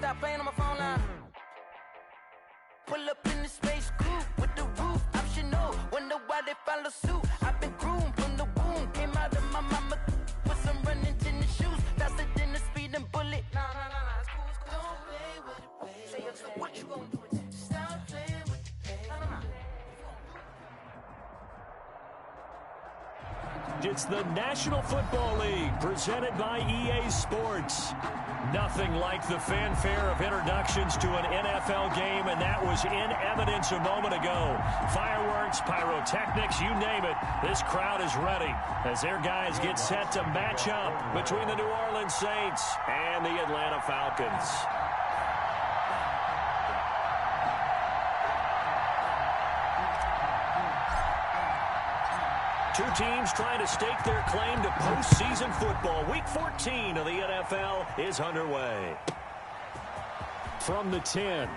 stop playing on my phone line. Pull up in the space coupe with the roof optional. Wonder why they follow suit. I've been groomed from the womb. Came out of my mama with some running tennis shoes. Faster than the speeding bullet. Nah, it's cool, it's cool. Don't play with it, baby. Say, what you gonna do? Stop playing with it, baby. It's the National Football League presented by EA Sports. Nothing like the fanfare of introductions to an NFL game, and that was in evidence a moment ago. Fireworks, pyrotechnics, you name it. This crowd is ready as their guys get set to match up between the New Orleans Saints and the Atlanta Falcons. Two teams trying to stake their claim to postseason football. Week 14 of the NFL is underway. From the 10. And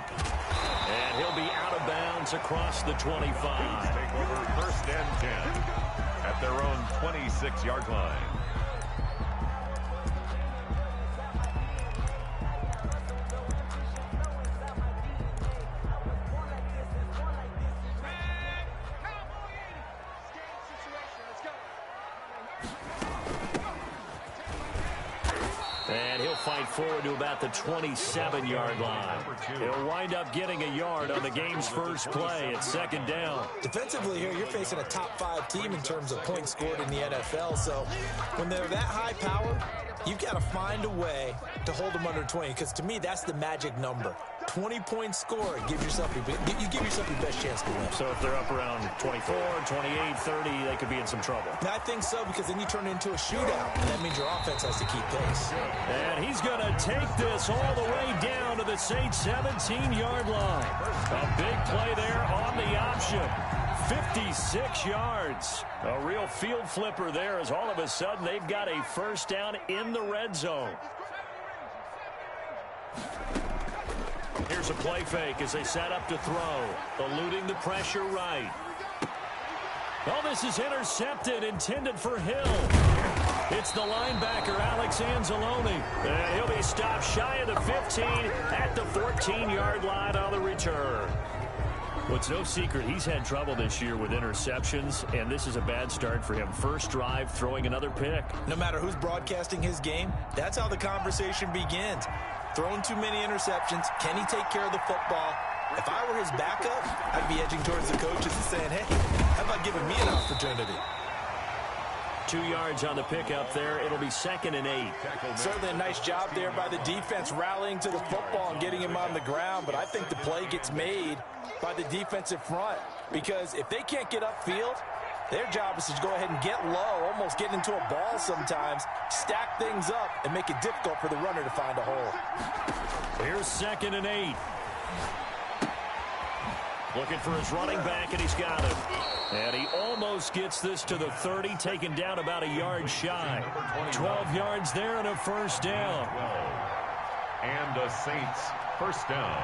he'll be out of bounds across the 25. Take over 1st and 10 at their own 26-yard line. And he'll fight forward to about the 27-yard line. He'll wind up getting a yard on the game's first play at 2nd down. Defensively here, you're facing a top 5 team in terms of points scored in the NFL. So when they're that high power, you've got to find a way to hold them under 20. Because to me, that's the magic number. 20-point score, you give yourself your best chance to win. So if they're up around 24, 28, 30, they could be in some trouble. And I think so, because then you turn it into a shootout, and that means your offense has to keep pace. And he's going to take this all the way down to the Saints' 17-yard line. A big play there on the option. 56 yards. A real field flipper there as all of a sudden they've got a first down in the red zone. Here's a play fake as they set up to throw. Eluding the pressure right. Oh, this is intercepted, intended for Hill. It's the linebacker, Alex Anzalone. And he'll be stopped shy of the 15 at the 14-yard line on the return. Well, it's no secret he's had trouble this year with interceptions, and this is a bad start for him. First drive, throwing another pick. No matter who's broadcasting his game, that's how the conversation begins. Throwing too many interceptions. Can he take care of the football? If I were his backup, I'd be edging towards the coaches and saying, hey, how about giving me an opportunity? 2 yards on the pickup there. It'll be 2nd and 8. Certainly a nice job there by the defense rallying to the football and getting him on the ground, but I think the play gets made by the defensive front because if they can't get upfield, their job is to go ahead and get low, almost get into a ball sometimes, stack things up, and make it difficult for the runner to find a hole. Here's 2nd and 8. Looking for his running back, and he's got it. And he almost gets this to the 30, taken down about a yard shy. 12 yards there and a first down. And the Saints first down.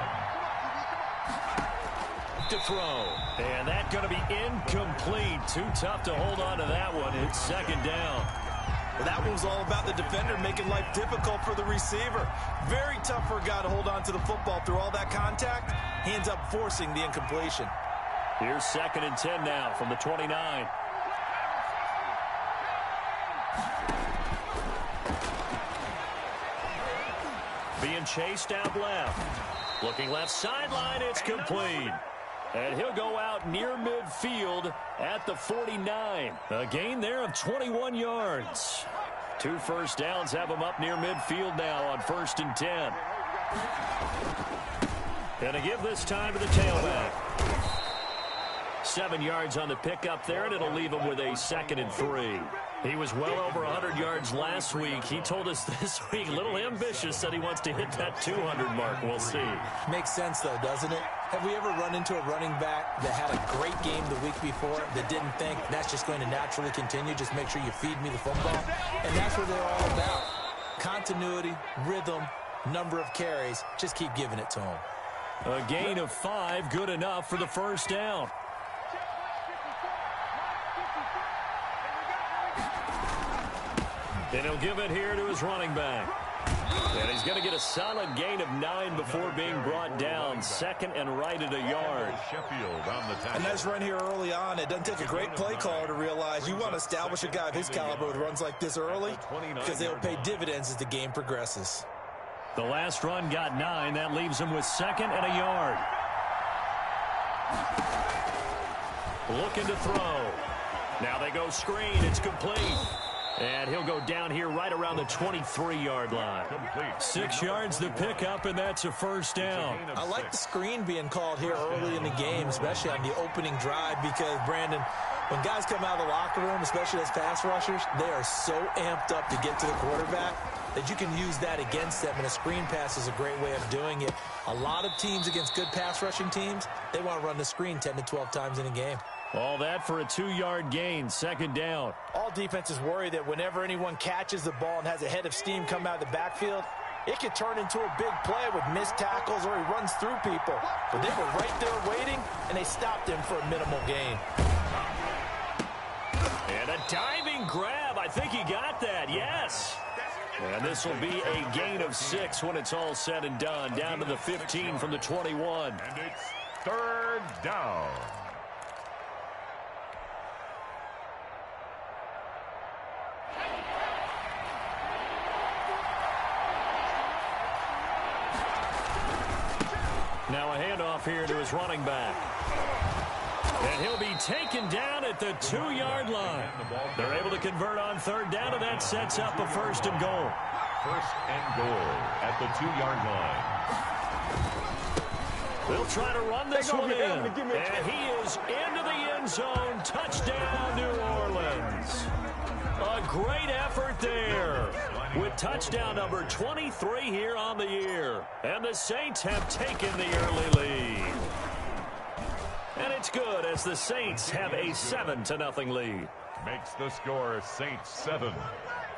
To throw. And that's going to be incomplete. Too tough to hold on to that one. It's 2nd down. Well, that one was all about the defender making life difficult for the receiver. Very tough for a guy to hold on to the football through all that contact. He ends up forcing the incompletion. Here's 2nd and 10 now from the 29. Being chased out left. Looking left sideline, it's complete. And he'll go out near midfield at the 49. A gain there of 21 yards. 2 first downs have him up near midfield now on 1st and 10. And to give this time to the tailback. 7 yards on the pickup there, and it'll leave him with a 2nd and 3. He was well over 100 yards last week. He told us this week, a little ambitious, said he wants to hit that 200 mark. We'll see. Makes sense, though, doesn't it? Have we ever run into a running back that had a great game the week before that didn't think that's just going to naturally continue? Just make sure you feed me the football. And that's what they're all about. Continuity, rhythm, number of carries. Just keep giving it to him. A gain of 5, good enough for the first down. And he'll give it here to his running back. And he's going to get a solid gain of 9 before being brought down. Second and right at a yard. Sheffield on the tackle. A nice run here early on. It doesn't take a great play caller to realize you want to establish a guy of his caliber with runs like this early because they'll pay dividends as the game progresses. The last run got 9. That leaves him with second and a yard. Looking to throw. Now they go screen. It's complete. And he'll go down here right around the 23-yard line. 6 yards to pick up, and that's a first down. I like the screen being called here early in the game, especially on the opening drive, because, Brandon, when guys come out of the locker room, especially as pass rushers, they are so amped up to get to the quarterback that you can use that against them, and a screen pass is a great way of doing it. A lot of teams against good pass rushing teams, they want to run the screen 10 to 12 times in a game. All that for a 2-yard gain, second down. All defenses worry that whenever anyone catches the ball and has a head of steam come out of the backfield, it could turn into a big play with missed tackles or he runs through people. But they were right there waiting, and they stopped him for a minimal gain. And a diving grab. I think he got that, yes. And this will be a gain of 6 when it's all said and done. Down to the 15 from the 21. And it's third down. Now a handoff here to his running back. And he'll be taken down at the 2-yard line. They're able to convert on third down, and that sets up a first and goal. First and goal at the 2-yard line. They'll try to run this one in. And he is into the end zone. Touchdown, New Orleans. A great effort there with touchdown number 23 here on the year. And the Saints have taken the early lead. And it's good as the Saints have a 7-0 lead. Makes the score Saints 7,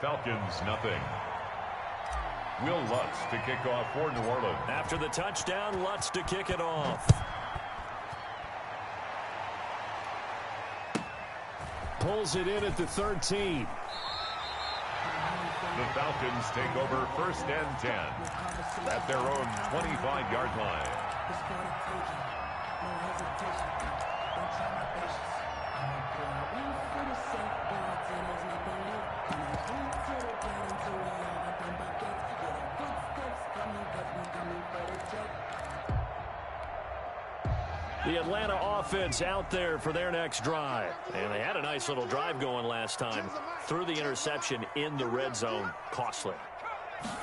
Falcons nothing. Will Lutz to kick off for New Orleans. After the touchdown, Lutz to kick it off. Pulls it in at the 13. The Falcons take over first and 10 at their own 25-yard line. The Atlanta offense out there for their next drive. And they had a nice little drive going last time. Threw the interception in the red zone. Costly.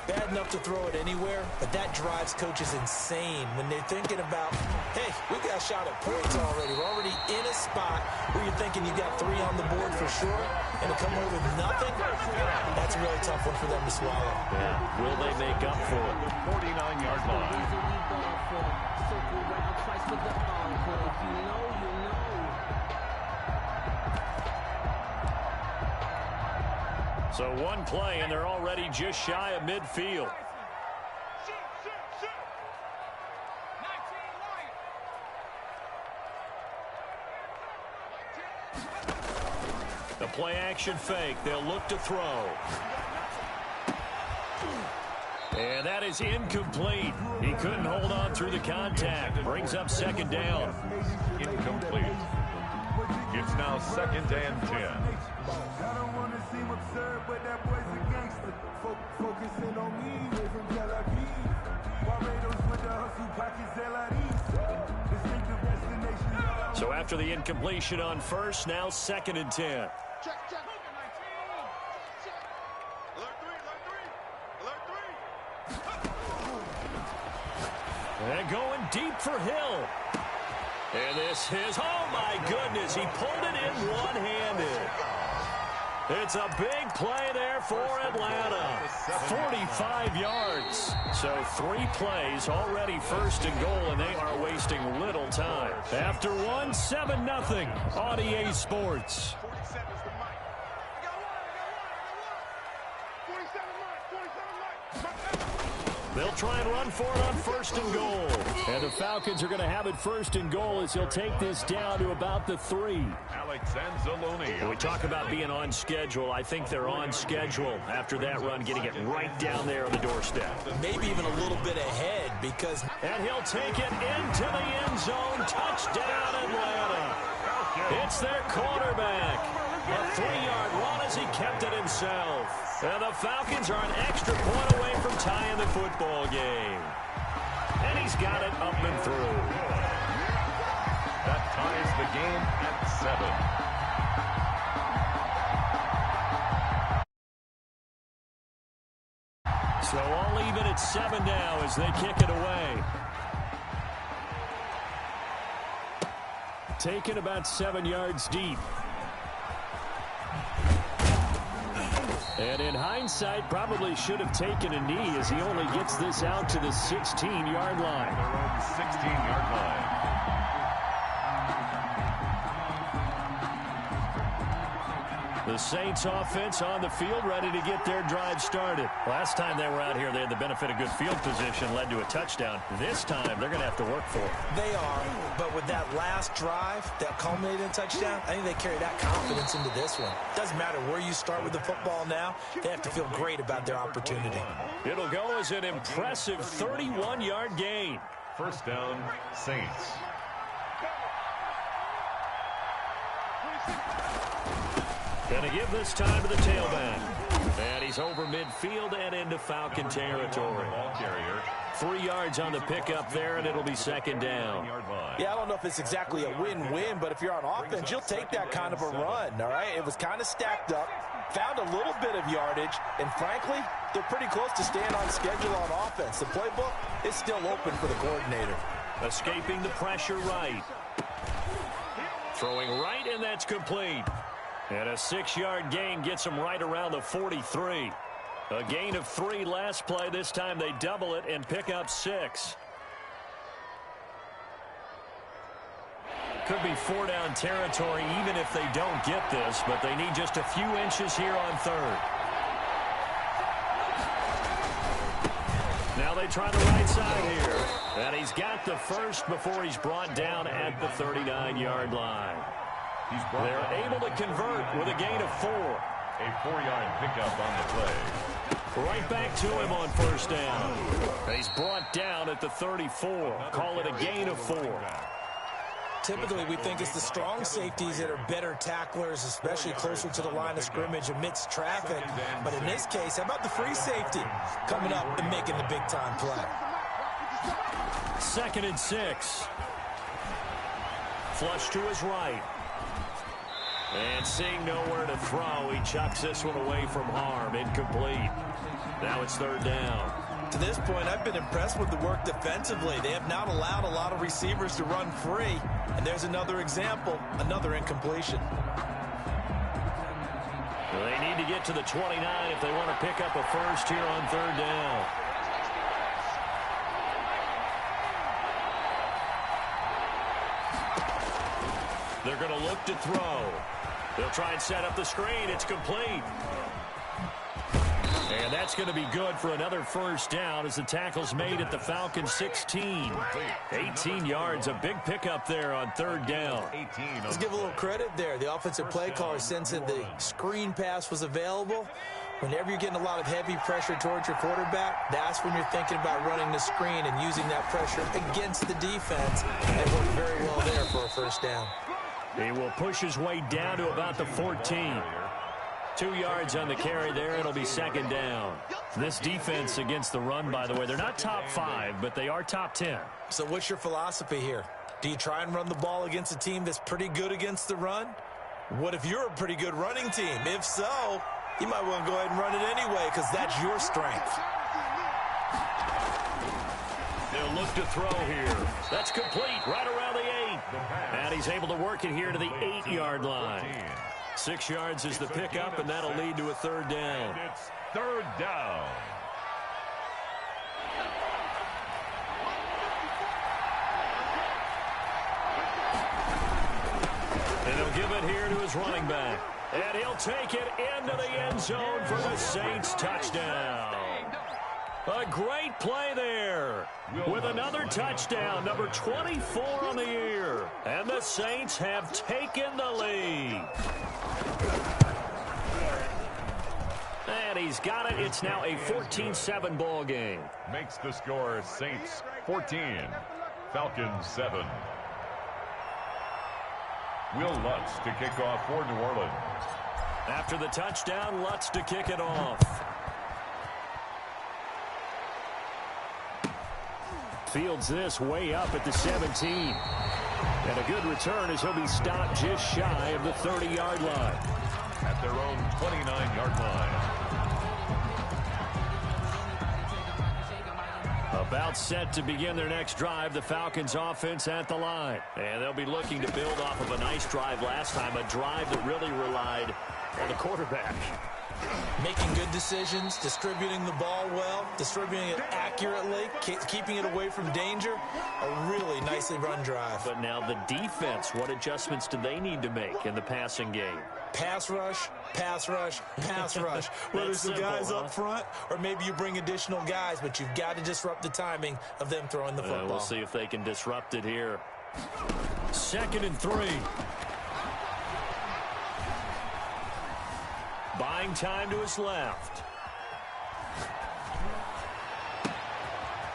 Bad enough to throw it anywhere, but that drives coaches insane when they're thinking about, hey, we got a shot at points already. We're already in a spot where you're thinking you got 3 on the board for sure, and to come away with nothing, that's a really tough one for them to swallow. Yeah. Will they make up for it? 49-yard line. So one play, and they're already just shy of midfield. The play action fake. They'll look to throw. And that is incomplete. He couldn't hold on through the contact. Brings up second down. Incomplete. It's now second and 10. I don't want to seem absurd, but that boy's a gangster. Focusing on me, way from Tel Aviv. Barbados with the hustle pockets, LIDs. Distinctive destination. So after the incompletion on first, now second and 10. Check. And going deep for Hill. And this is, oh my goodness, he pulled it in one-handed. It's a big play there for Atlanta. 45 yards. So 3 plays, already first and goal, and they are wasting little time. After one, 7-0 on EA Sports. They'll try and run for it on 1st and goal. And the Falcons are going to have it 1st and goal as he'll take this down to about the 3. Alex Anzalone. When we talk about being on schedule, I think they're on schedule after that run, getting it right down there on the doorstep. Maybe even a little bit ahead because... And he'll take it into the end zone. Touchdown, Atlanta. It's their quarterback. A 3-yard run as he kept it himself. And the Falcons are an extra point away from tying the football game. And he's got it up and through. That ties the game at 7. So all even at 7 now as they kick it away. Taken about 7 yards deep. And in hindsight, probably should have taken a knee as he only gets this out to the 16-yard line. Their own 16-yard line. The Saints offense on the field, ready to get their drive started. Last time they were out here, they had the benefit of good field position, led to a touchdown. This time, they're going to have to work for it. They are, but with that last drive that culminated in touchdown, I think they carry that confidence into this one. Doesn't matter where you start with the football now, they have to feel great about their opportunity. It'll go as an impressive 31-yard gain. 1st down, Saints. Going to give this time to the tailback. And he's over midfield and into Falcon territory. Ball carrier. 3 yards on the pickup there, and it'll be 2nd down. Yeah, I don't know if it's exactly a win-win, but if you're on offense, you'll take that kind of a run, all right? It was kind of stacked up, found a little bit of yardage, and frankly, they're pretty close to staying on schedule on offense. The playbook is still open for the coordinator. Escaping the pressure right. Throwing right, and that's complete. And a 6-yard gain gets him right around the 43. A gain of 3 last play. This time they double it and pick up 6. Could be 4-down territory even if they don't get this, but they need just a few inches here on 3rd. Now they try the right side here. And he's got the first before he's brought down at the 39-yard line. They're able to convert with a gain of 4. A 4-yard pickup on the play. Right back to him on 1st down. He's brought down at the 34. Call it a gain of 4. Typically, we think it's the strong safeties that are better tacklers, especially closer to the line of scrimmage amidst traffic. But in this case, how about the free safety coming up and making the big-time play? 2nd and 6. Flush to his right. And seeing nowhere to throw, he chucks this one away from harm. Incomplete. Now it's 3rd down. To this point, I've been impressed with the work defensively. They have not allowed a lot of receivers to run free. And there's another example, another incompletion. They need to get to the 29 if they want to pick up a first here on 3rd down. They're going to look to throw. They'll try and set up the screen. It's complete. And that's going to be good for another 1st down as the tackle's made at the Falcons 16. 18 yards, a big pickup there on 3rd down. Let's give a little credit there. The offensive play caller sensed that the screen pass was available. Whenever you're getting a lot of heavy pressure towards your quarterback, that's when you're thinking about running the screen and using that pressure against the defense. And it worked very well there for a 1st down. He will push his way down to about the 14. 2 yards on the carry there. It'll be 2nd down. This defense against the run, by the way, they're not top 5, but they are top 10. So what's your philosophy here? Do you try and run the ball against a team that's pretty good against the run? What if you're a pretty good running team? If so, you might want to go ahead and run it anyway because that's your strength. They'll look to throw here. That's complete right around the 8. And he's able to work it here to the 8-yard line. 6 yards is the pickup, and that'll lead to a 3rd down. And it's 3rd down. And he'll give it here to his running back. And he'll take it into the end zone for the Saints touchdown. A great play there with another touchdown, number 24 on the year. And the Saints have taken the lead. And he's got it. It's now a 14-7 ball game. Makes the score Saints 14, Falcons 7. Will Lutz to kick off for New Orleans. After the touchdown, Lutz to kick it off. Fields this way up at the 17. And a good return as he'll be stopped just shy of the 30-yard line. At their own 29-yard line. About set to begin their next drive, the Falcons offense at the line. And they'll be looking to build off of a nice drive last time, a drive that really relied on the quarterback. Making good decisions, distributing the ball well, distributing it accurately, keeping it away from danger. A really nicely run drive. But now the defense, what adjustments do they need to make in the passing game? Pass rush, pass rush, pass rush. Whether it's the guys up front or maybe you bring additional guys, but you've got to disrupt the timing of them throwing the football. We'll see if they can disrupt it here. 2nd and 3. Buying time to his left.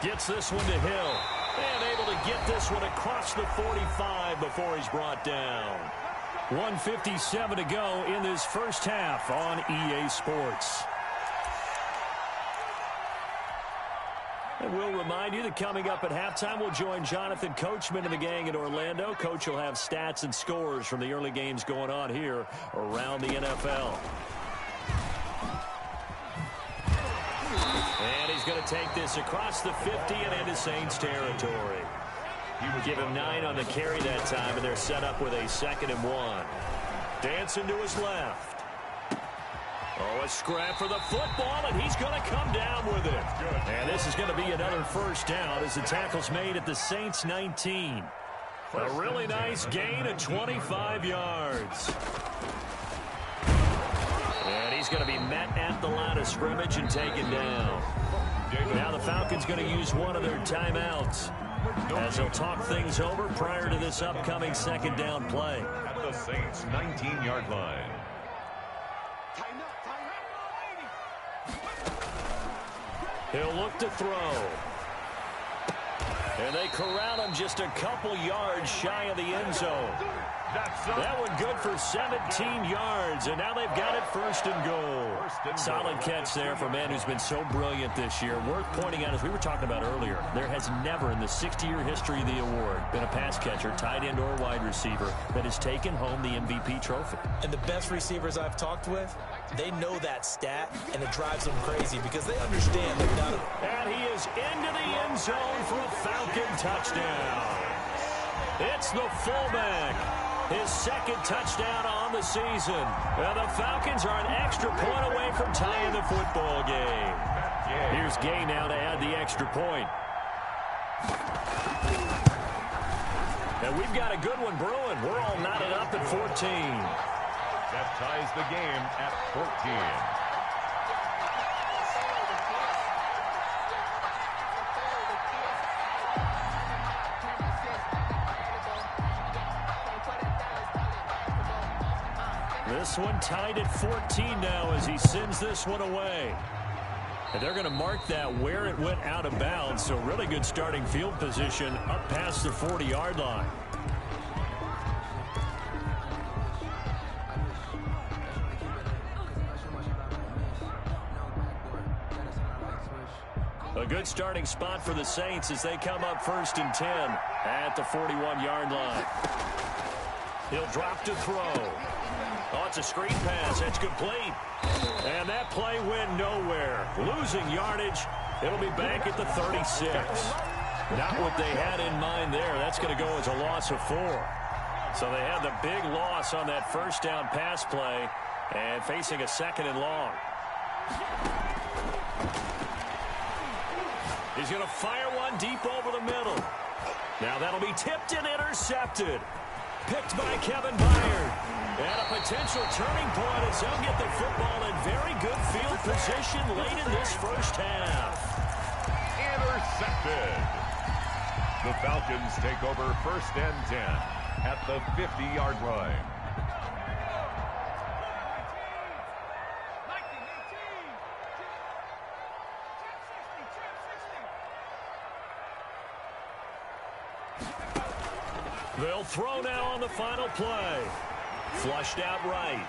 Gets this one to Hill. And able to get this one across the 45 before he's brought down. 1:57 to go in this first half on EA Sports. And we'll remind you that coming up at halftime, we'll join Jonathan Coachman and the gang in Orlando. Coach will have stats and scores from the early games going on here around the NFL. And he's going to take this across the 50 and into Saints territory. Give him 9 on the carry that time, and they're set up with a 2nd and 1. Dancing to his left. Oh, a scrap for the football, and he's going to come down with it. And this is going to be another first down as the tackle's made at the Saints 19. A really nice gain of 25 yards. And he's going to be met at the line of scrimmage and taken down. Now the Falcons going to use one of their timeouts as they'll talk things over prior to this upcoming 2nd down play. At the Saints 19-yard line. He'll look to throw. And they corral him just a couple yards shy of the end zone. That one good for 17 yards, and now they've got it 1st and goal. Solid catch there for a man who's been so brilliant this year. Worth pointing out, as we were talking about earlier, there has never in the 60-year history of the award been a pass catcher, tight end, or wide receiver that has taken home the MVP trophy. And the best receivers I've talked with, they know that stat, and it drives them crazy because they understand they've done it. And he is into the end zone for a Falcon touchdown. It's the fullback. His 2nd touchdown on the season. Well, the Falcons are an extra point away from tying the football game. Here's Gay now to add the extra point. And we've got a good one brewing. We're all knotted up at 14. That ties the game at 14. This one tied at 14 now as he sends this one away. And they're going to mark that where it went out of bounds. So really good starting field position up past the 40-yard line. A good starting spot for the Saints as they come up 1st and 10 at the 41-yard line. He'll drop to throw. Oh, it's a screen pass. That's complete. And that play went nowhere. Losing yardage. It'll be back at the 36. Not what they had in mind there. That's going to go as a loss of 4. So they had the big loss on that 1st down pass play and facing a 2nd and long. He's going to fire one deep over the middle. Now that'll be tipped and intercepted. Picked by Kevin Byard. And a potential turning point as they'll get the football in very good field position late in this first half. intercepted. The Falcons take over 1st and 10 at the 50-yard line. They'll throw now on the final play. Flushed out right.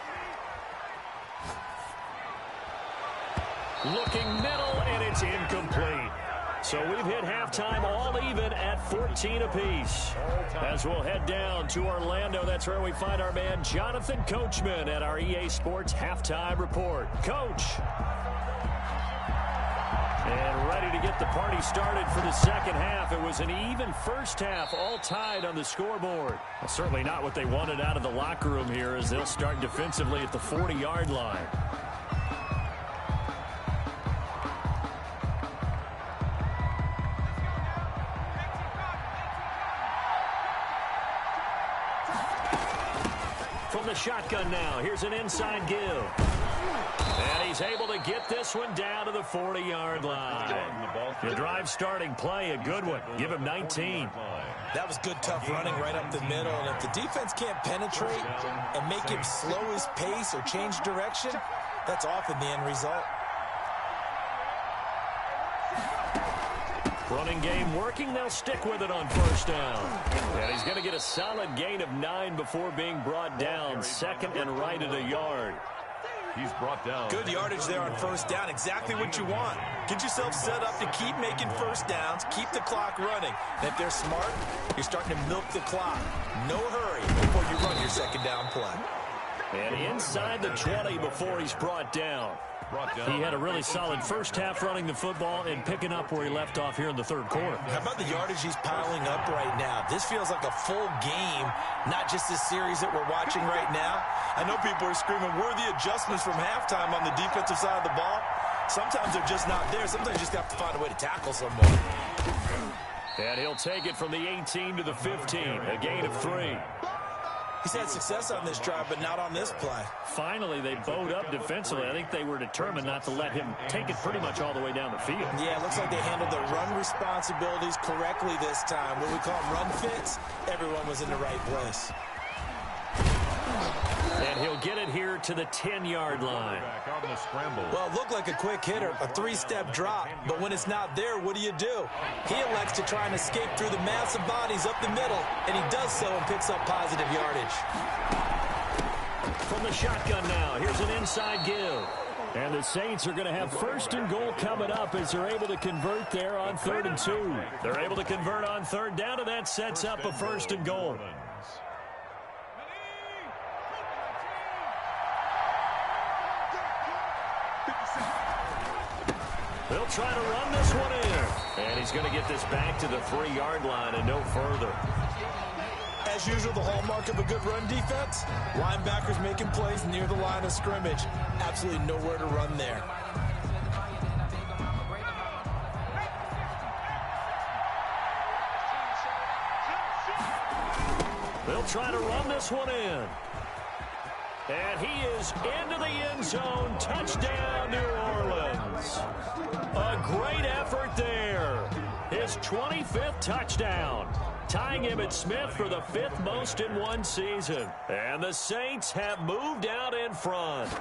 Looking middle, and it's incomplete. So we've hit halftime all even at 14 apiece. As we'll head down to Orlando, that's where we find our man Jonathan Coachman at our EA Sports Halftime Report. Coach. And ready to get the party started for the second half. It was an even first half, all tied on the scoreboard. Well, certainly not what they wanted out of the locker room here as they'll start defensively at the 40-yard line. From the shotgun now, here's an inside give. And he's able to get this one down to the 40-yard line. The drive starting play, a good one. Give him 19. That was good, tough running right up the middle. And if the defense can't penetrate and make him slow his pace or change direction, that's often the end result. Running game working. They'll stick with it on first down. And he's going to get a solid gain of 9 before being brought down. Second and right at a yard. He's brought down. Good yardage there on first down. Exactly what you want. Get yourself set up to keep making first downs, keep the clock running. And if they're smart, you're starting to milk the clock. No hurry before you run your second down play. And inside the 20 before he's brought down. He had a really solid first half running the football and picking up where he left off here in the third quarter. How about the yardage he's piling up right now? This feels like a full game, not just this series that we're watching right now. I know people are screaming, worthy adjustments from halftime on the defensive side of the ball. Sometimes they're just not there. Sometimes you just have to find a way to tackle someone. And he'll take it from the 18 to the 15, a gain of 3. He's had success on this drive, but not on this play. Finally, they bowed up defensively. I think they were determined not to let him take it pretty much all the way down the field. Yeah, it looks like they handled their run responsibilities correctly this time. What we call run fits, everyone was in the right place. And he'll get it here to the 10-yard line. Well, it looked like a quick hitter, a 3-step drop. But when it's not there, what do? He elects to try and escape through the massive bodies up the middle, and he does so and picks up positive yardage. From the shotgun now, here's an inside give. And the Saints are going to have first and goal coming up as they're able to convert there on 3rd and 2. They're able to convert on 3rd down, and that sets up a first and goal. They'll try to run this one in. And he's going to get this back to the 3-yard line and no further. As usual, the hallmark of a good run defense, linebackers making plays near the line of scrimmage. Absolutely nowhere to run there. They'll try to run this one in. And he is into the end zone. Touchdown, New Orleans. A great effort there. His 25th touchdown. Tying Emmitt Smith for the 5th most in one season. And the Saints have moved out in front.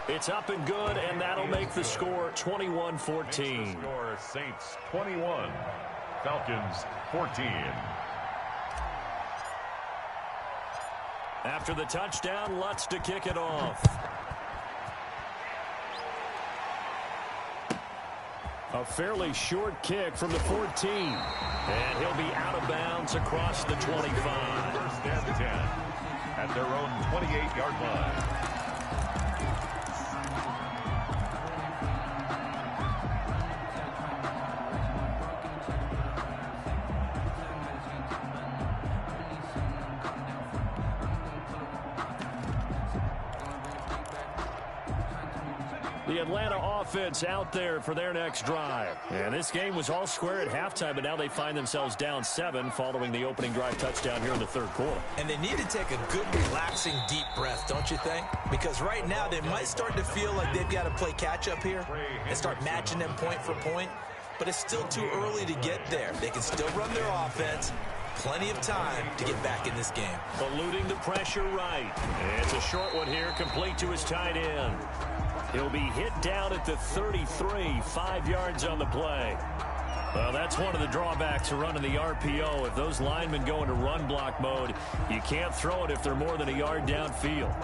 It's up and good, and that'll make the score 21-14. Score Saints 21, Falcons 14. After the touchdown, Lutz to kick it off. A fairly short kick from the 14. And he'll be out of bounds across the 25. First and 10 at their own 28-yard line. The Atlanta offense out there for their next drive. And this game was all square at halftime, but now they find themselves down 7 following the opening drive touchdown here in the third quarter. And they need to take a good, relaxing, deep breath, don't you think? Because right now they might start to feel like they've got to play catch-up here and start matching them point for point. But it's still too early to get there. They can still run their offense. Plenty of time to get back in this game. Eluding the pressure right. And it's a short one here, complete to his tight end. He'll be hit down at the 33, 5 yards on the play. Well, that's one of the drawbacks of running the RPO. If those linemen go into run block mode, you can't throw it if they're more than a yard downfield.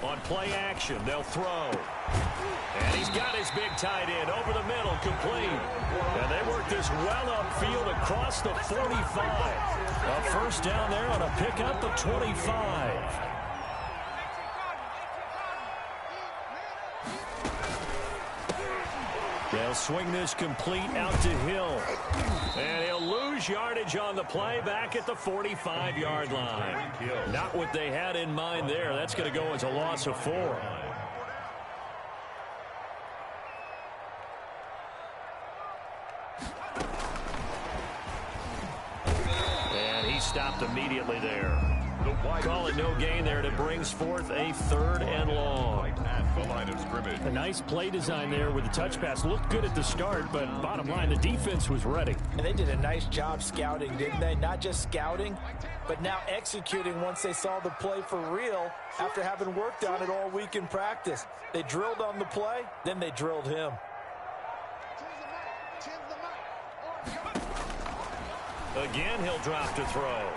On play action, they'll throw. And he's got his big tight end over the middle, complete. And they work this well upfield across the 45. A first down there on a pickup of 25. They'll swing this complete out to Hill. And he'll lose yardage on the play back at the 45-yard line. Not what they had in mind there. That's going to go as a loss of 4. And he stopped immediately there. Call it no gain there, and it brings forth a 3rd and long. At the line of scrimmage. A nice play design there with the touch pass. Looked good at the start, but bottom line, the defense was ready. And they did a nice job scouting, didn't they? Not just scouting, but now executing once they saw the play for real after having worked on it all week in practice. They drilled on the play, then they drilled him. Again, he'll drop to throw.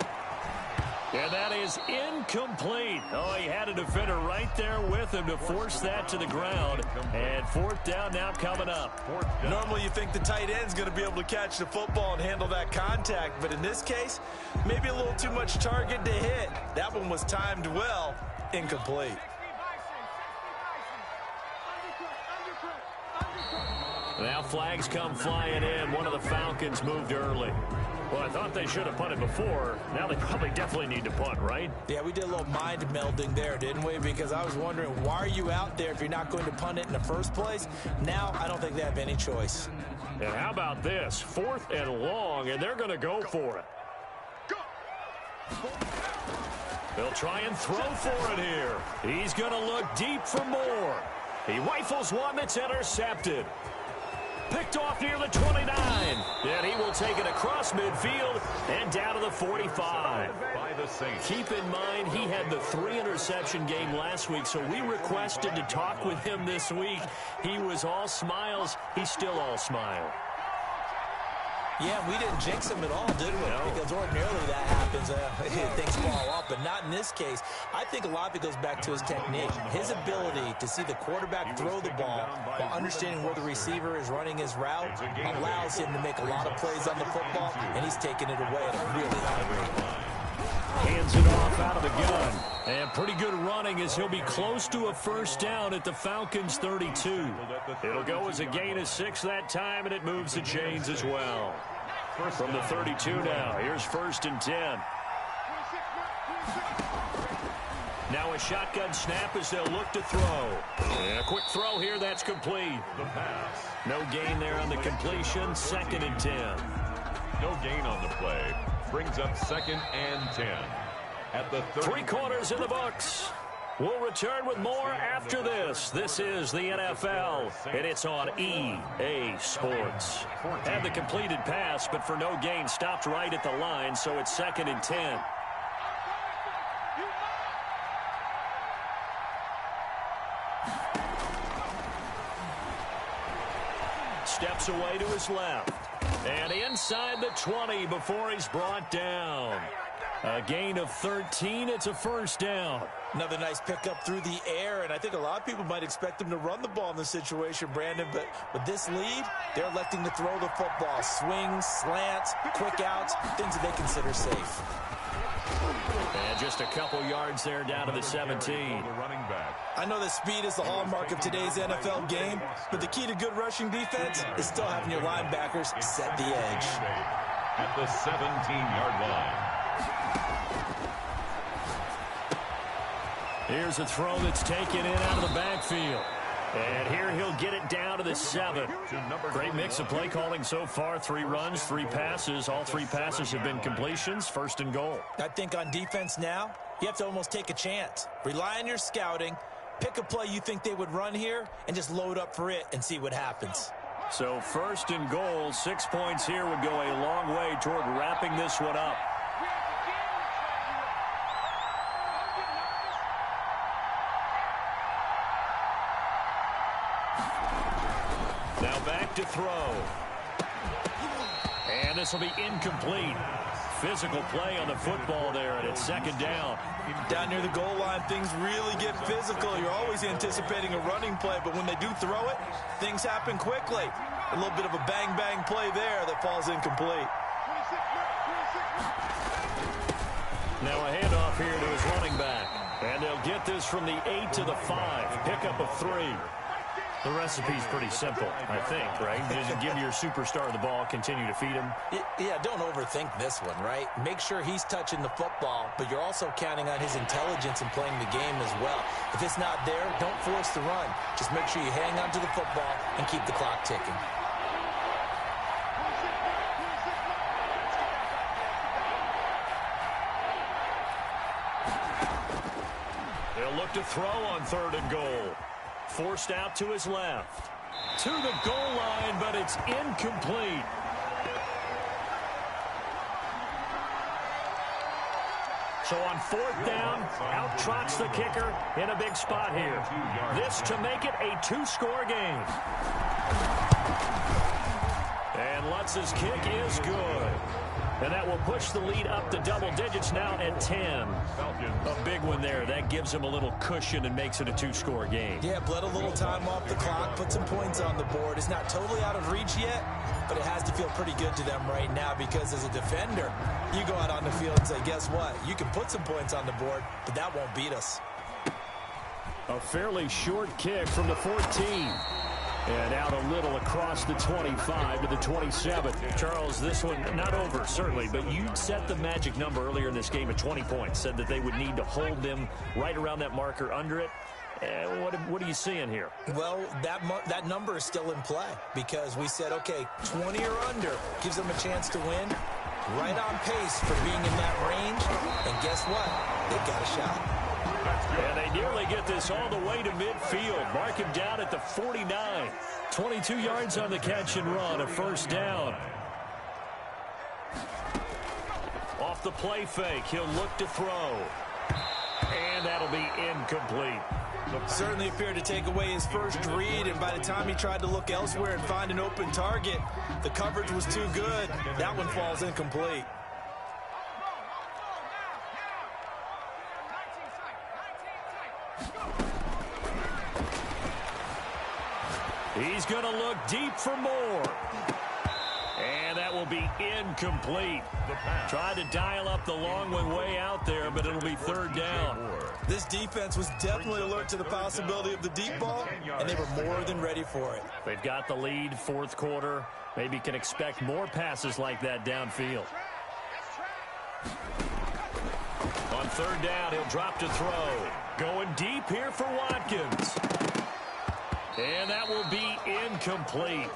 And that is incomplete. Oh, he had a defender right there with him to force that to the ground. And 4th down now coming up. Normally you think the tight end's going to be able to catch the football and handle that contact. But in this case, maybe a little too much target to hit. That one was timed well. Incomplete. Now flags come flying in. One of the Falcons moved early. Well, I thought they should have punted before. Now they probably definitely need to punt, right? Yeah, we did a little mind melding there, didn't we? Because I was wondering, why are you out there if you're not going to punt it in the first place? Now I don't think they have any choice. And how about this? 4th and long, and they're going to go for it. They'll try and throw for it here. He's going to look deep for more. He rifles one that's intercepted. Picked off near the 29. And he will take it across midfield and down to the 45. Keep in mind, he had the 3-interception game last week, so we requested to talk with him this week. He was all smiles. He's still all smile. Yeah, we didn't jinx him at all, did we? No. Because ordinarily that happens. Things fall off, but not in this case. I think a lot of it goes back to his technique. His ability to see the quarterback throw the ball while understanding where the receiver is running his route allows him to make a lot of plays on the football, and he's taking it away at a really high rate. Hands it off out of the gun. And pretty good running as he'll be close to a first down at the Falcons' 32. It'll go as a gain of 6 that time, and it moves the chains as well. From the 32 now, here's 1st and 10. Now a shotgun snap as they'll look to throw. And a quick throw here, that's complete. No gain there on the completion, 2nd and 10. No gain on the play. Brings up 2nd and 10. At the 3 quarters in the books. We'll return with more after this. This is the NFL, and it's on EA Sports. Had the completed pass, but for no gain, stopped right at the line, so it's 2nd and 10. Steps away to his left. And inside the 20 before he's brought down. A gain of 13. It's a first down. Another nice pickup through the air, and I think a lot of people might expect him to run the ball in this situation, Brandon, but with this lead, they're electing to throw the football. Swings, slants, quick outs, things that they consider safe. And just a couple yards there down to the 17. I know that speed is the hallmark of today's NFL game, but the key to good rushing defense is still having your linebackers set the edge. At the 17-yard line. Here's a throw that's taken in out of the backfield. And here he'll get it down to the 7. Great mix of play calling so far. 3 runs, 3 passes. All 3 passes have been completions. 1st and goal. I think on defense now, you have to almost take a chance. Rely on your scouting. Pick a play you think they would run here and just load up for it and see what happens. So 1st and goal, 6 points here would go a long way toward wrapping this one up. Now back to throw. And this will be incomplete. Physical play on the football there, and it's 2nd down. Down near the goal line, things really get physical. You're always anticipating a running play, but when they do throw it, things happen quickly. A little bit of a bang-bang play there that falls incomplete. Now a handoff here to his running back. And they'll get this from the 8 to the 5. Pickup of 3. The recipe's pretty simple, I think, right? Just give your superstar the ball, continue to feed him. Yeah, don't overthink this one, right? Make sure he's touching the football, but you're also counting on his intelligence in playing the game as well. If it's not there, don't force the run. Just make sure you hang on to the football and keep the clock ticking. They'll look to throw on 3rd and goal. Forced out to his left. To the goal line, but it's incomplete. So on 4th down, out trots the kicker in a big spot here. This to make it a 2-score game. And Lutz's kick is good. And that will push the lead up to double digits now at 10. A big one there. That gives him a little cushion and makes it a 2-score game. Yeah, bled a little time off the clock, put some points on the board. It's not totally out of reach yet, but it has to feel pretty good to them right now because as a defender, you go out on the field and say, guess what? You can put some points on the board, but that won't beat us. A fairly short kick from the 14. And out a little across the 25 to the 27. Charles, this one not over, certainly, but you set the magic number earlier in this game at 20 points. Said that they would need to hold them right around that marker under it. What are you seeing here? Well, that number is still in play because we said, okay, 20 or under gives them a chance to win. Right on pace for being in that range. And guess what? They've got a shot. And they nearly get this all the way to midfield. Mark him down at the 49. 22 yards on the catch and run, a 1st down. Off the play fake, he'll look to throw. And that'll be incomplete. Certainly appeared to take away his first read, and by the time he tried to look elsewhere and find an open target, the coverage was too good. That one falls incomplete. He's going to look deep for more. And that will be incomplete. Tried to dial up the long one way out there, but it'll be 3rd down. This defense was definitely alert to the possibility of the deep ball, and they were more than ready for it. They've got the lead, 4th quarter. Maybe can expect more passes like that downfield. On 3rd down, he'll drop to throw. Going deep here for Watkins. And that will be incomplete.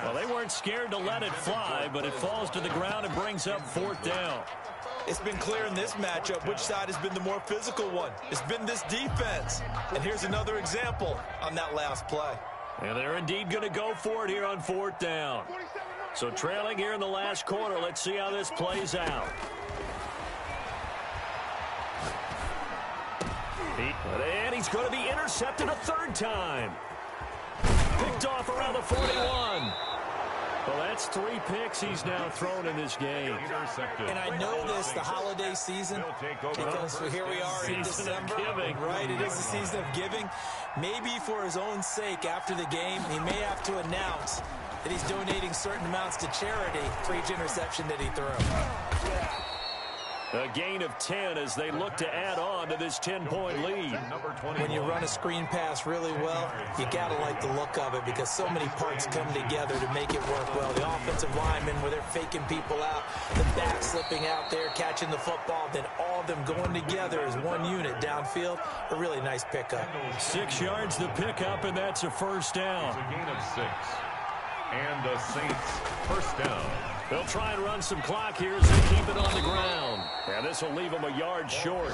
Well, they weren't scared to let it fly, but it falls to the ground and brings up 4th down. It's been clear in this matchup which side has been the more physical one. It's been this defense. And here's another example on that last play. And they're indeed going to go for it here on 4th down. So trailing here in the last quarter, let's see how this plays out. And he's going to be intercepted a 3rd time. Picked off around the 41. Well, that's 3 picks he's now thrown in this game. And I know this, the holiday season, because here we are in December. Right, it is the season of giving. Maybe for his own sake, after the game, he may have to announce that he's donating certain amounts to charity for each interception that he threw. A gain of 10 as they look to add on to this 10-point lead. When you run a screen pass really well, you got to like the look of it because so many parts come together to make it work well. The offensive linemen, where they're faking people out, the back slipping out there, catching the football, then all of them going together as one unit downfield. A really nice pickup. 6 yards the pickup, and that's a first down. It's a gain of 6. And the Saints first down. They'll try and run some clock here as they keep it on the ground. And this will leave them a yard short.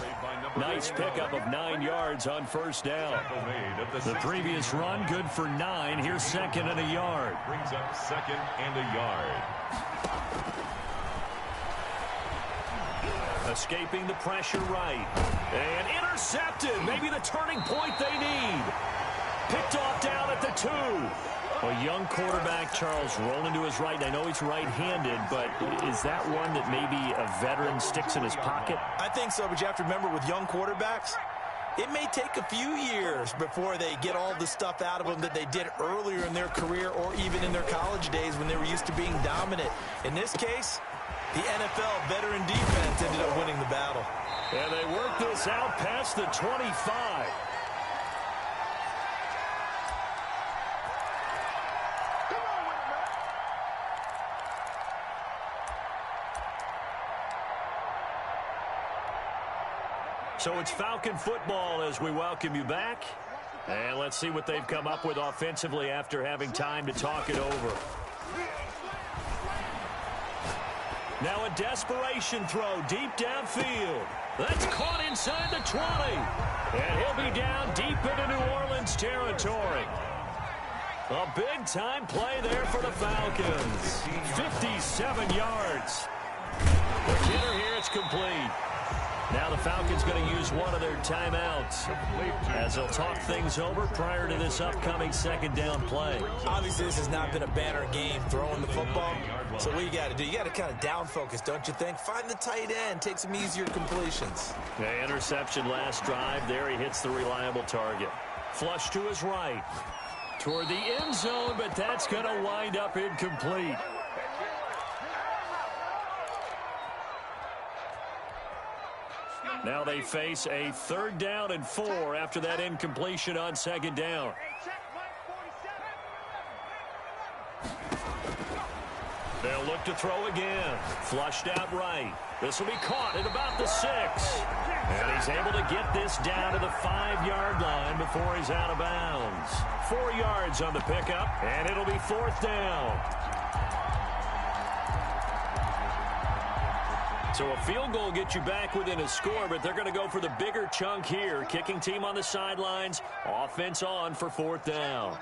Nice pickup of 9 yards on first down. The previous run, good for 9. Here's second and a yard. Brings up second and a yard. Escaping the pressure right. And intercepted. Maybe the turning point they need. Picked off down at the 2. A young quarterback, Charles, rolling to his right. I know he's right-handed, but is that one that maybe a veteran sticks in his pocket? I think so, but you have to remember with young quarterbacks, it may take a few years before they get all the stuff out of them that they did earlier in their career or even in their college days when they were used to being dominant. In this case, the NFL veteran defense ended up winning the battle. And they work this out past the 25. So it's Falcon football as we welcome you back. And let's see what they've come up with offensively after having time to talk it over. Now a desperation throw deep downfield. That's caught inside the 20. And he'll be down deep into New Orleans territory. A big-time play there for the Falcons. 57 yards. The kicker here, it's complete. Now the Falcons going to use one of their timeouts as they'll talk things over prior to this upcoming second down play. Obviously, this has not been a banner game throwing the football. So what you got to do, you got to kind of down focus, don't you think? Find the tight end, take some easier completions. The interception last drive. There he hits the reliable target. Flush to his right. Toward the end zone, but that's going to wind up incomplete. Now they face a 3rd down and 4 after that incompletion on second down. They'll look to throw again. Flushed out right. This will be caught at about the 6. And he's able to get this down to the 5-yard line before he's out of bounds. 4 yards on the pickup, and it'll be 4th down. So a field goal gets you back within a score, but they're going to go for the bigger chunk here. Kicking team on the sidelines. Offense on for 4th down.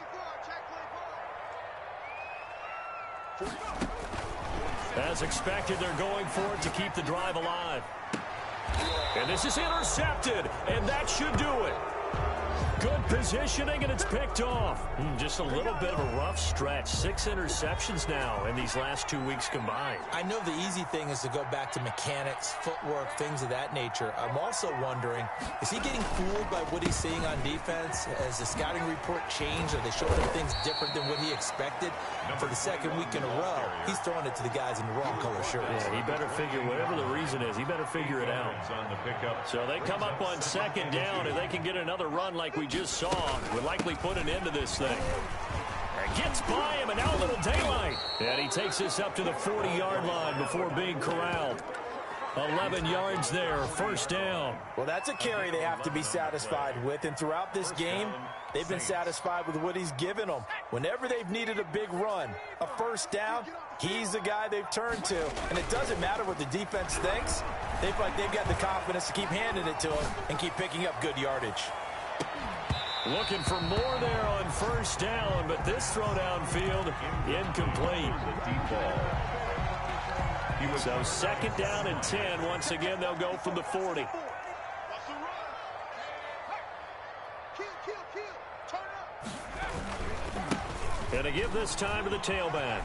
As expected, they're going for it to keep the drive alive. And this is intercepted, and that should do it. Good positioning, and it's picked off. Just a little bit of a rough stretch. 6 interceptions now in these last 2 weeks combined. I know the easy thing is to go back to mechanics, footwork, things of that nature. I'm also wondering, is he getting fooled by what he's seeing on defense? Has the scouting report changed? Are they showing him things different than what he expected? For the 2nd week in a row, he's throwing it to the guys in the wrong color shirts. Yeah, he better figure, whatever the reason is, he better figure it out. So they come up on 2nd down, and they can get another run like we just saw. Would likely put an end to this thing. And gets by him, and now a little daylight. And he takes this up to the 40-yard line before being corralled. 11 yards there, 1st down. Well, that's a carry they have to be satisfied with, and throughout this game, they've been satisfied with what he's given them. Whenever they've needed a big run, a 1st down, he's the guy they've turned to. And it doesn't matter what the defense thinks. They feel like they've got the confidence to keep handing it to him and keep picking up good yardage. Looking for more there on 1st down, but this throw downfield, incomplete. So 2nd down and 10. Once again, they'll go from the 40. And to give this time to the tailback.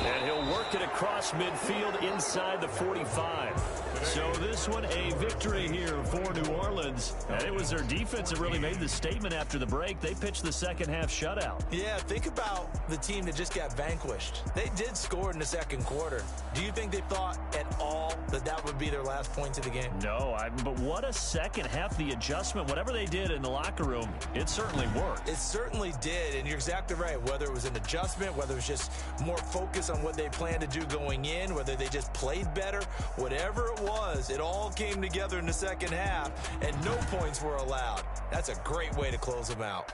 And he'll work work it across midfield inside the 45. So this one a victory here for New Orleans. And it was their defense that really made the statement after the break. They pitched the second half shutout. Yeah, think about the team that just got vanquished. They did score in the second quarter. Do you think they thought at all that that would be their last points of the game? No, but what a second half. The adjustment, whatever they did in the locker room, it certainly worked. It certainly did, and you're exactly right. Whether it was an adjustment, whether it was just more focus on what they planned to do going in, whether they just played better, whatever it was, it all came together in the second half, and no points were allowed. That's a great way to close them out.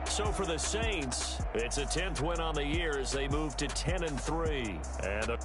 So for the Saints, it's a 10th win on the year as they move to 10-3. And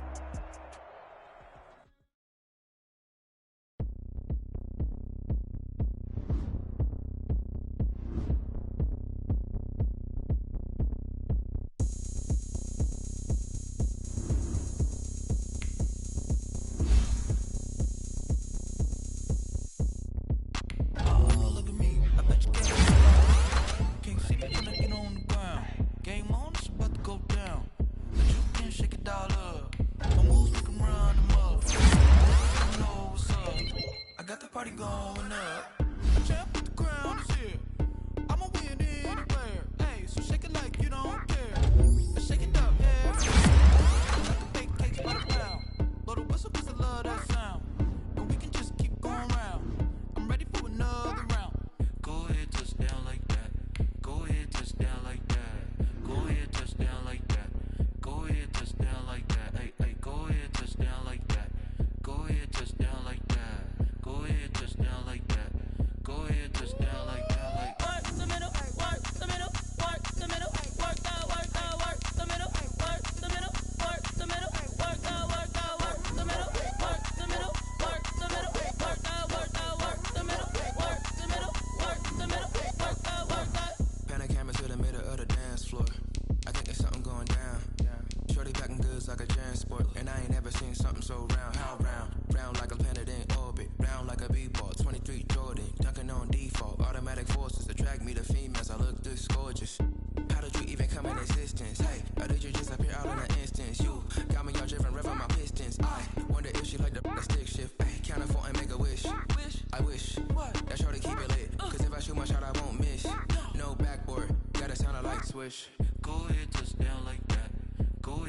Go ahead, touchdown like that.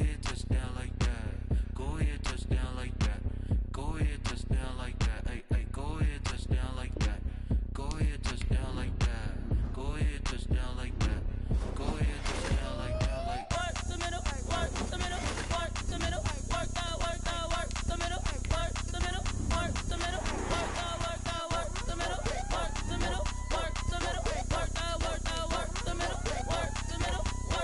Go ahead, touchdown like that. Go ahead, touchdown like that. Go ahead, touchdown like that. Hey, hey, go ahead, touchdown like that. Go ahead, touchdown like that. Go ahead, touchdown like that. Go ahead, touchdown like that. Like work the middle, work the middle, work the middle, work that, work the middle, work the middle, work the middle, work that, work the middle, work the middle, work the middle, work that, work the middle, work the middle, work the middle.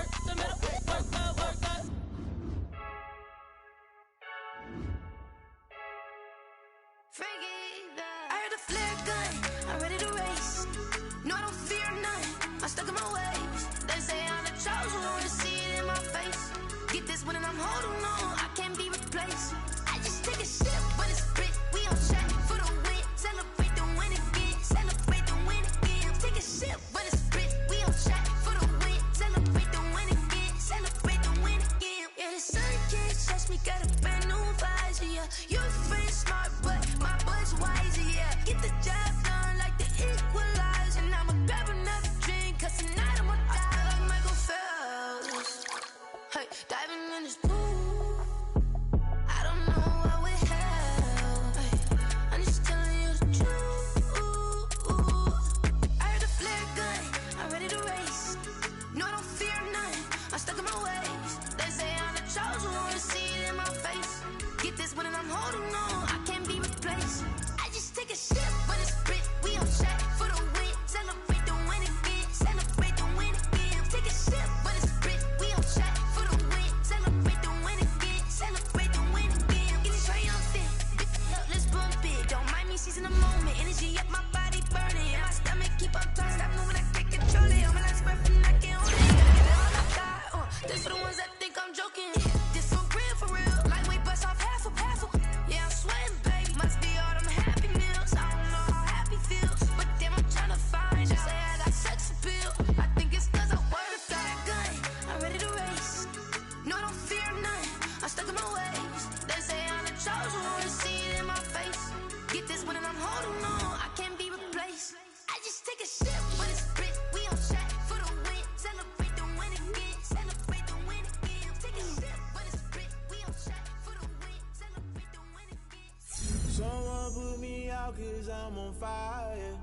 out cause I'm on fire.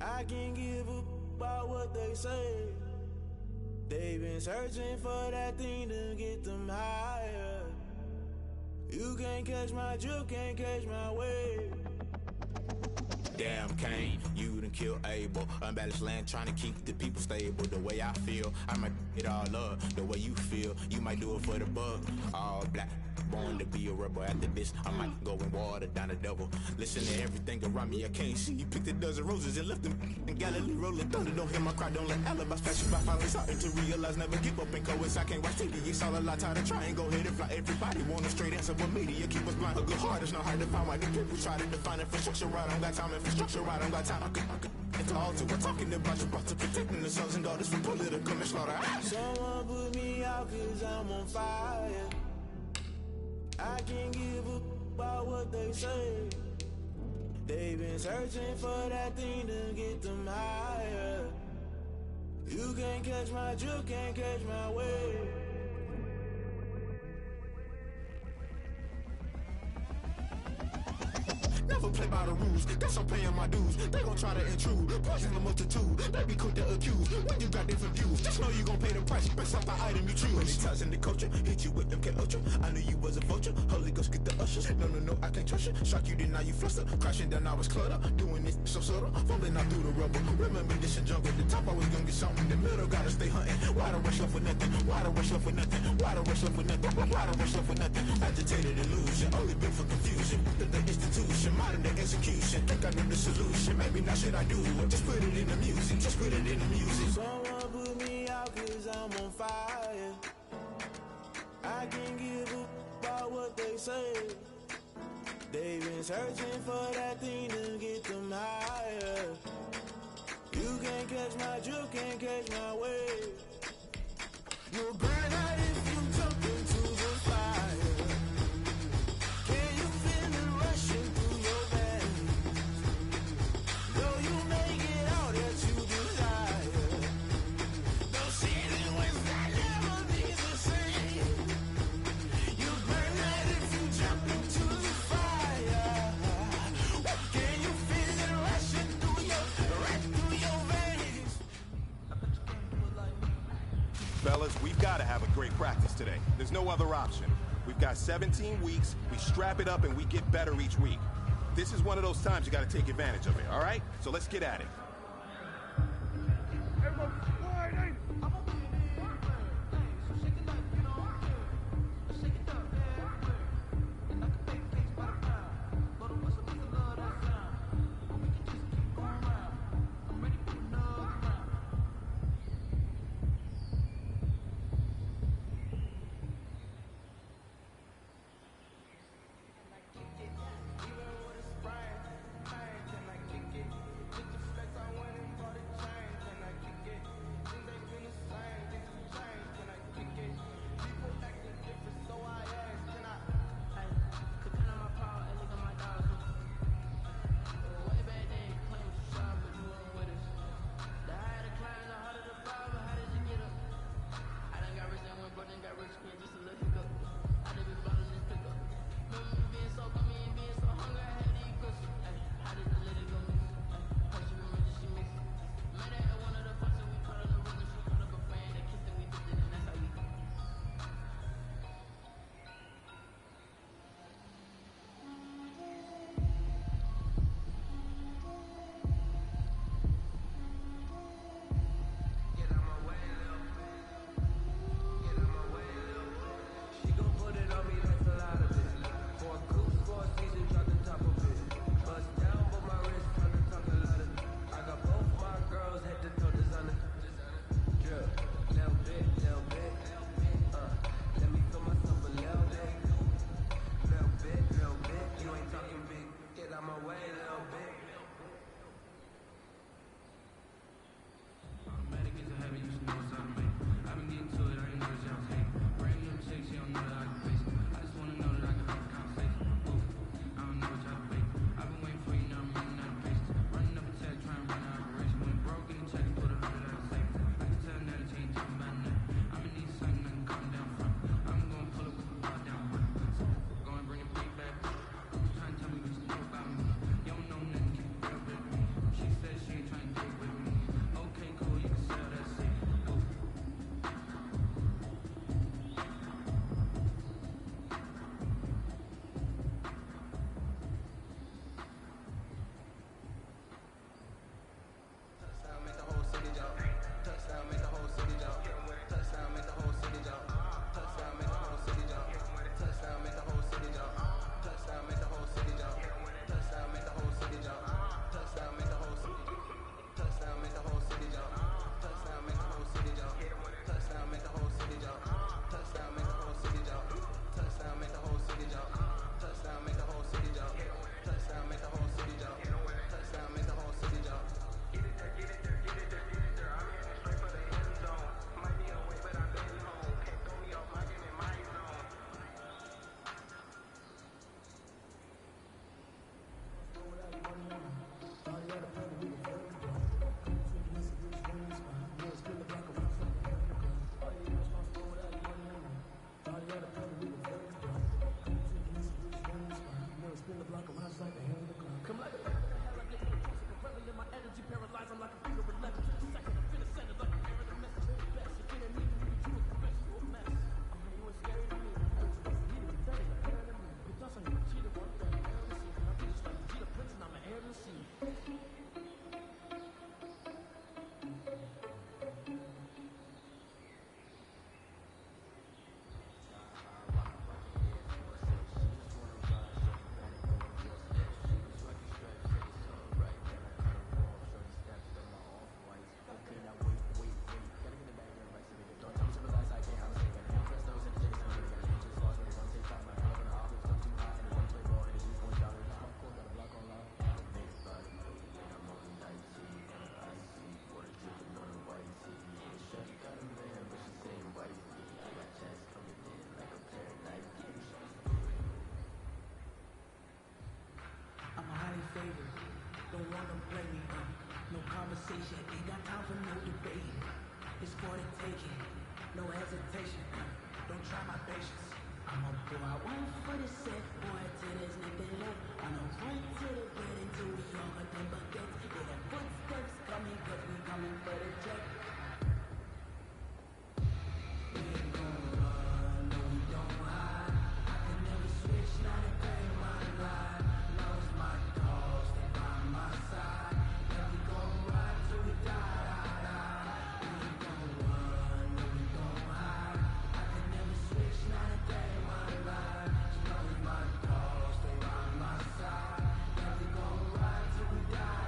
I can't give up about what they say. They've been searching for that thing to get them higher. You can't catch my drift, can't catch my wave. Damn Kane, you done killed Abel. Unbalanced land trying to keep the people stable. The way I feel, I might it all up. The way you feel, you might do it for the bug. All black, born to be a rebel. After this, I might go and water down the devil. Listen to everything around me, I can't see. You picked a dozen roses and left them in Galilee rolling thunder. Don't hear my cry, don't let alibis flash you by. Finally starting to realize, never give up and coincide. I can't watch TV, it's all a lot. Tired of trying, go ahead and fly. Everybody want a straight answer, but media keep us blind. A good heart is not hard to find. Why the people try to define infrastructure right? I don't got time, infrastructure right? I don't got time. I could it's all to we're talking about you, about to protecting the sons and daughters from political and slaughter. Someone put me out cause I'm on fire. I can't give up about what they say. They've been searching for that thing to get them higher. You can't catch my drift, can't catch my wave. Never play by the rules, guess I'm paying my dues. They gon' try to intrude, poison the multitude. They be quick to accuse, when you got different views. Just know you gon' pay the price, based off the item you choose. Many times in the culture, hit you with MK Ultra. I knew you was a vulture, Holy Ghost get the ushers. No, I can't trust you. Shock you, then now you fluster. Crashing down, I was clutter. Doing this so subtle, fumbling out through the rubble. Remember this a jungle, the top always gonna get something. In the middle, gotta stay hunting. Why the rush left with nothing? Why the rush left with nothing? Why the rush left with nothing? Why the rush left with nothing? Agitated illusion, only been for confusion. The institution, modern day execution. Think I know the solution. Maybe not should I do it? Just put it in the music. Just put it in the music. Someone put me out cause I'm on fire. I can't give up about what they say. They've been searching for that thing to get them higher. You can't catch my drift, can't catch my wave. You'll burn out if you jump into the fire. Can you feel it rushing through your veins? Though you make it all that you desire. Though season was that never be the same. You burn out if you jump into the fire. Can you feel it rushing through your veins? Fellas, we've got to have a great practice today. There's no other option. We've got 17 weeks, we strap it up and we get better each week. This is one of those times you got to take advantage of it, all right? So let's get at it. patient, ain't got time for no debate. It's for the taking, no hesitation. Don't try my patience. I'ma pour out one for the set, boy, till there's nothing left. I'ma run to the bed until we all got them buckets. Yeah, the footsteps coming, cause we coming for the check. We ain't gon' run, no we don't hide. I can never switch, not a day in my life. Lost my dogs, they by my side. And we gon' ride till we die. We ain't gon' run, no we don't hide. I can never switch, not a day in my life. Lost my dogs, they by my side. And we gon' ride till we die.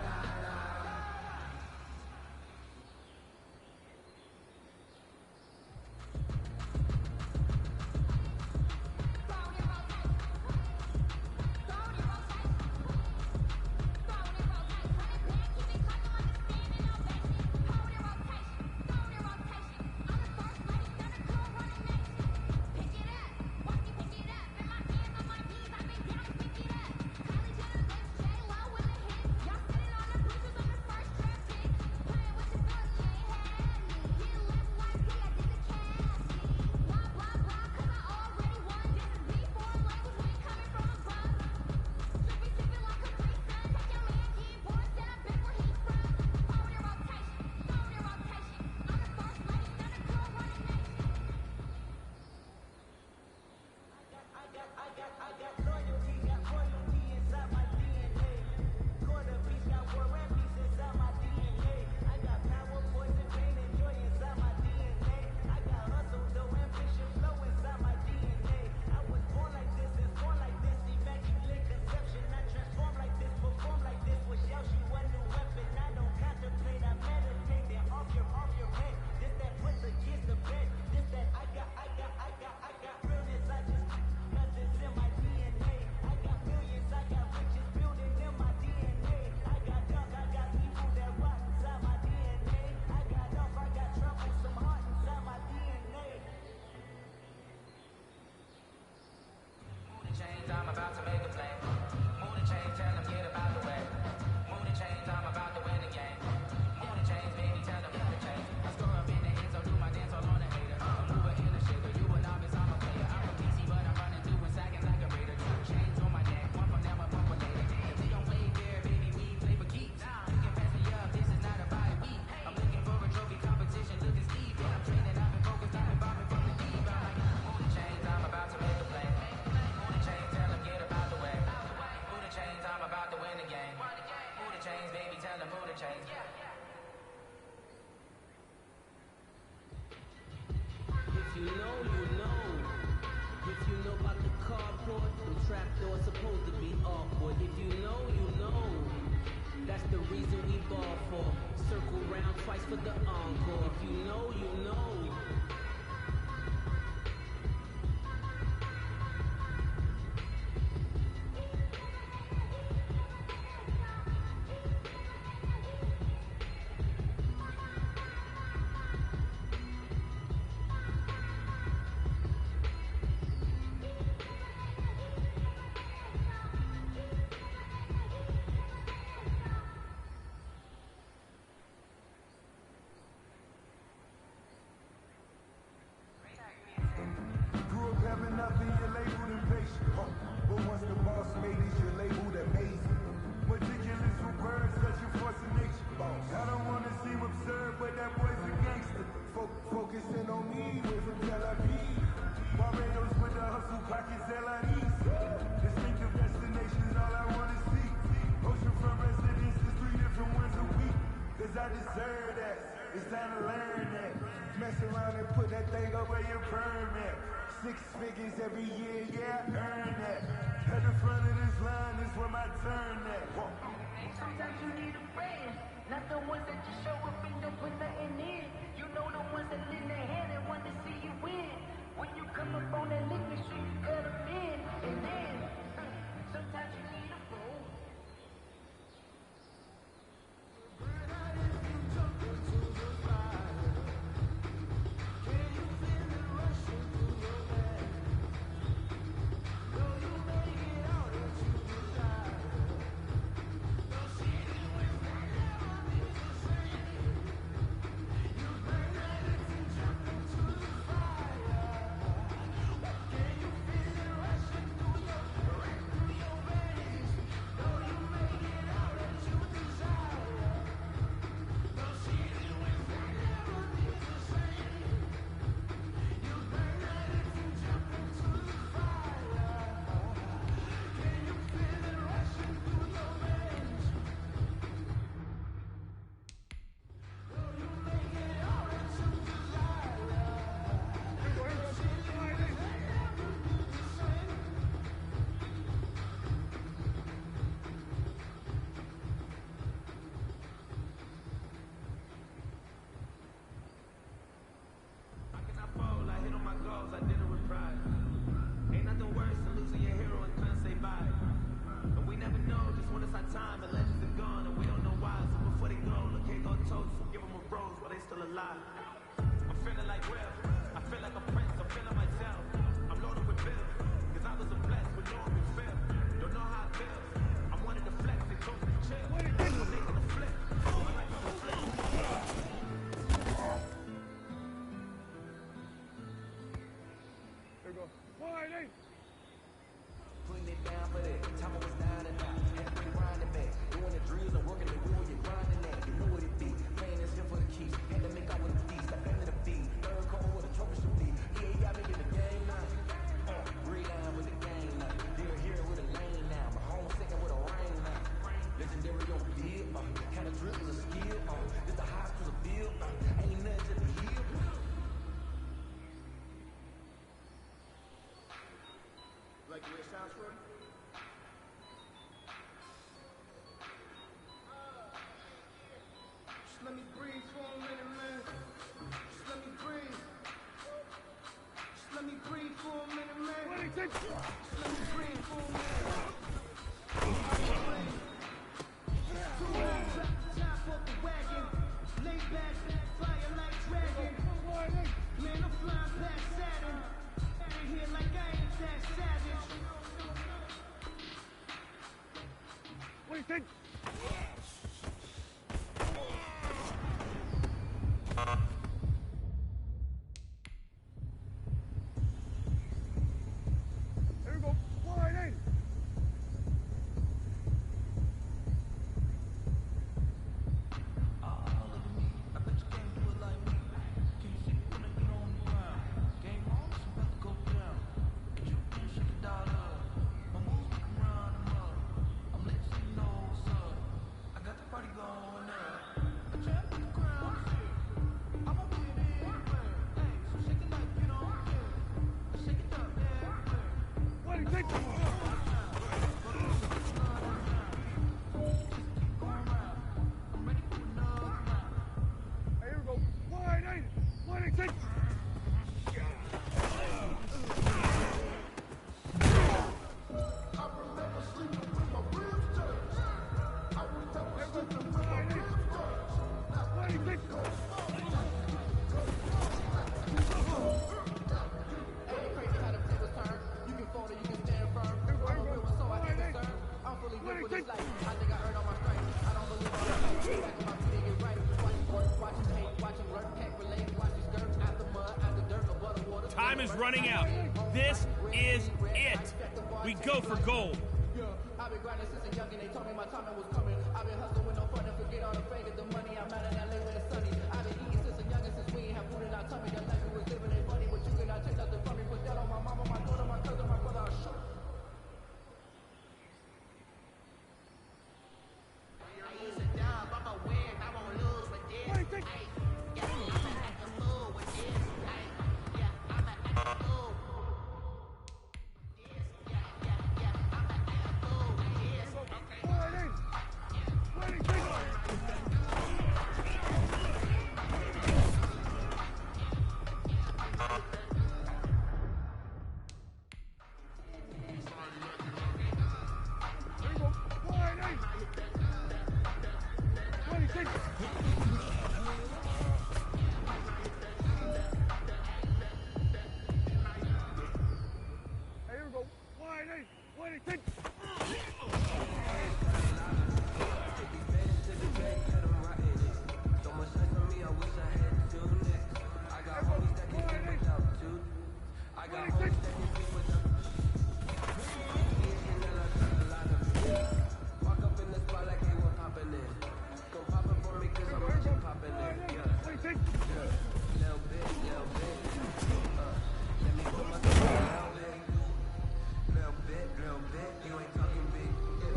when it's our time, and legends are gone, and we don't know why. So before they go, look, here go toast. Give them a rose while they still alive. I'm feeling like Will. I feel like a prince. I'm feeling myself. I'm loaded with bills, cause I was a blessed with no open feel. Don't know how it feels. I'm wanting to flex and go to the chill. I'm making a flip. I'm like, I'm a flip. There we go. Wide eight. Putting it down for that. Time I was down and out. Had to bring grinding back. Doing the drills and working the wheel, you're grinding that. You know what it be. Playing this here for the keys. Had to make out with the feast. I painted the feed. Third call with a trophy should be. He ain't got me in the game now. Breathe down with the game now. They're here with a lane now. My home second with a rain now. Legendary on the field. Kind of drip is a skill. This the highest to the field. Ain't nothing to the hill. Like the way it sounds for you? Just let me breathe for a minute, man. Just let me breathe. Just let me breathe for a minute, man. Just let me breathe for a minute. Too long, drop the top off the wagon. Lay back, fire like dragon. Man, I'm flying past Saturn. Out of here like I ain't that savage. What do you think? There we go. Wide eight. What do you think? Here we go. Wide eight. What do you think? What do you think? Time is running out. This is it. We go for gold. I've been grinding since a young and they told me my time was coming. I've been hustling with no fun and forget all the fake of the money. I'm out in LA where it's sunny. I've been eating since a young and since we ain't have food in our tummy. The life we was living ain't funny, but you cannot take nothing from me. Put that on my mama, my daughter, my cousin, my brother. I'll show. What do you think? Wide eight. What do you think? There you go. Wide eight. What do you think? Here we go. Wide eight. What do you think?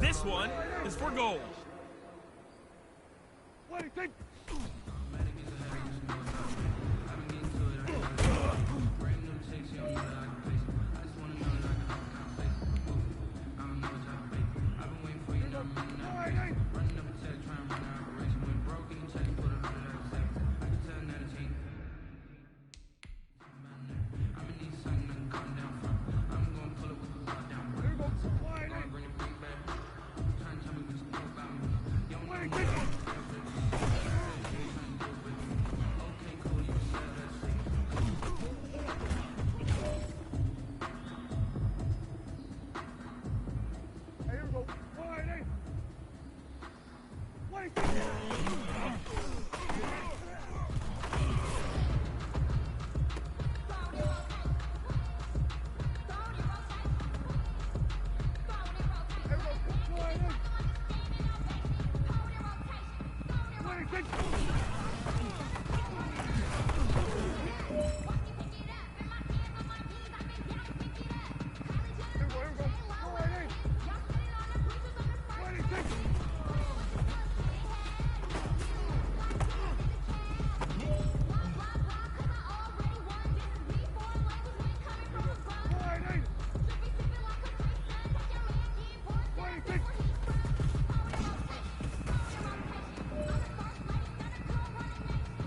This one is for gold. What do you think?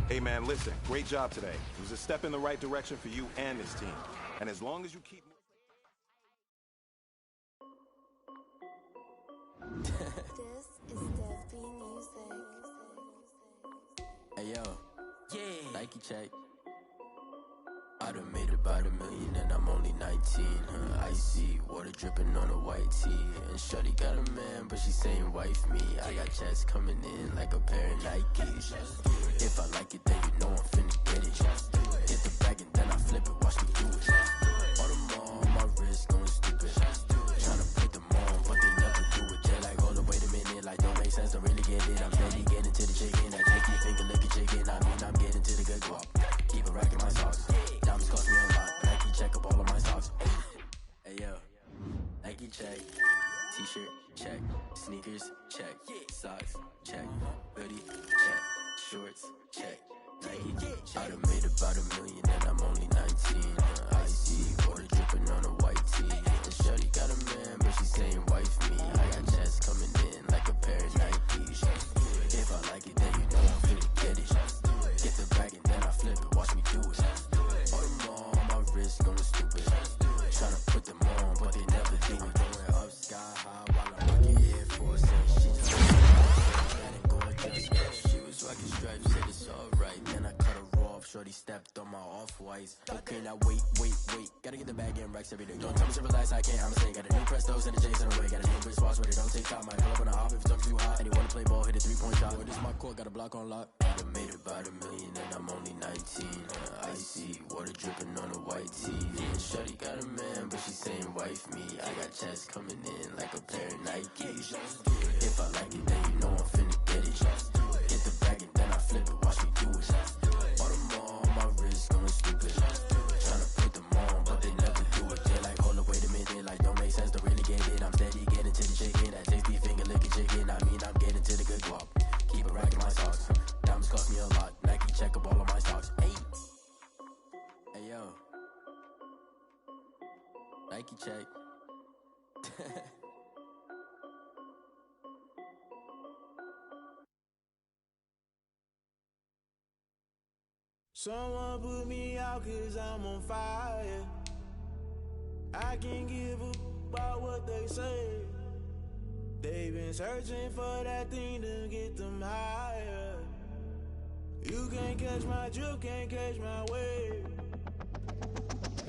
Hey man, listen, great job today. It was a step in the right direction for you and this team. And as long as you keep... This is Dev B Music. Hey yo, yeah, Nike check. I done made about $1 million and I'm only 19. Icy water dripping on a white tee. And shorty got a man, but she saying wife me. I got checks coming in like a pair of Nikes. If I like it, then you know I'm finna get it. Get the bag and then I flip it, watch me do it. All them on my wrist going stupid. Tryna put them on, but they never do it. They're like, hold up, wait a minute, like don't make sense, don't really get it. I'm steady getting to the chicken, that chicken finger licking chicken. I mean, I'm getting to the good guap. Keep a rack in my socks. Diamonds cost me a lot. Nike check up all of my socks. Hey yo, Nike check. T-shirt check. Sneakers check. Socks check. Hoodie check. Shorts check. Nike. I done made about $1 million and I'm only 19. Icy water dripping on a white tee. And shorty got a man, but she saying wife me. I got checks coming in like a pair of Nikes. If I like it, then you know I'm finna get it. Get the bag and then I flip it, watch me do it. All them on my wrist going stupid. Tryna put them on, but they never do it. Going up sky high while I'm rocking Air Force. And she just and gorgeous. She was rocking stripes, said it's alright. Then I cut her off, shorty stepped on my off-whites. Okay, now wait. Gotta get the bag in racks every day. Don't tell me to relax, I can't, I'ma say. Got a new Prestos and a J's in the way. Got a new British watch, but it don't take time. Might pull up on a hop if it's up too hot. And you wanna play ball, hit a three-point shot. Or this my court, got a block on lock. I done made about $1 million and I'm only 19. Icy water dripping on a white tee. And shorty got a man, but she saying wife me. I got checks coming in like a pair of Nikes. If I like it, then you know I'm finna get it. Get the bag and then I flip it, watch me do it. All them on my wrist going stupid. Tryna put them on, but they never do it. They're like, hold up, wait a minute, like don't make sense, don't really get it. I'm steady getting to the chicken, that tasty finger licking chicken. I mean, I'm getting to the good guap. Keep a rack in my socks. Diamonds cost me a lot. Nike check up all of my stocks. Hey yo, Nike check. Someone put me out cause I'm on fire. I can't give a about what they say. They've been searching for that thing to get them higher. You can't catch my drift, can't catch my wave.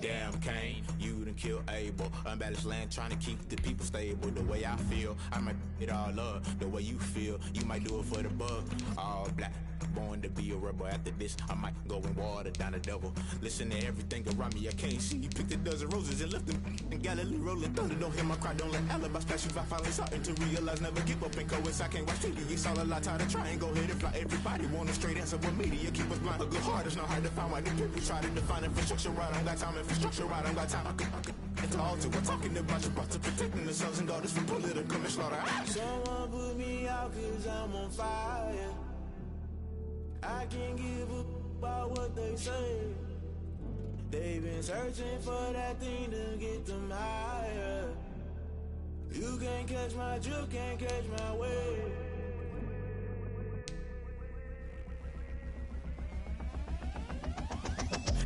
Damn Kane, you done killed Abel. Unbalanced land trying to keep the people stable. The way I feel, I might it all up. The way you feel, you might do it for the bug. All black, born to be a rebel. After this, I might go and water down the devil. Listen to everything around me, I can't see. Picked a dozen roses and left them in Galilee rolling thunder. Don't hear my cry, don't let alibis pass you. I finally starting to realize, never give up and coincide. I can't watch TV, it's all a lot. Tired of trying, go ahead and fly. Everybody want a straight answer with media, keep us blind. A good heart is not hard to find. Why the people try to define infrastructure right? I don't got time, infrastructure right, I don't got time. I could at the altar, we're talking about you, about to protecting the sons and daughters from political manslaughter. Someone put me out cause I'm on fire. I can't give a about what they say. They've been searching for that thing to get them higher. You can't catch my drift, can't catch my wave.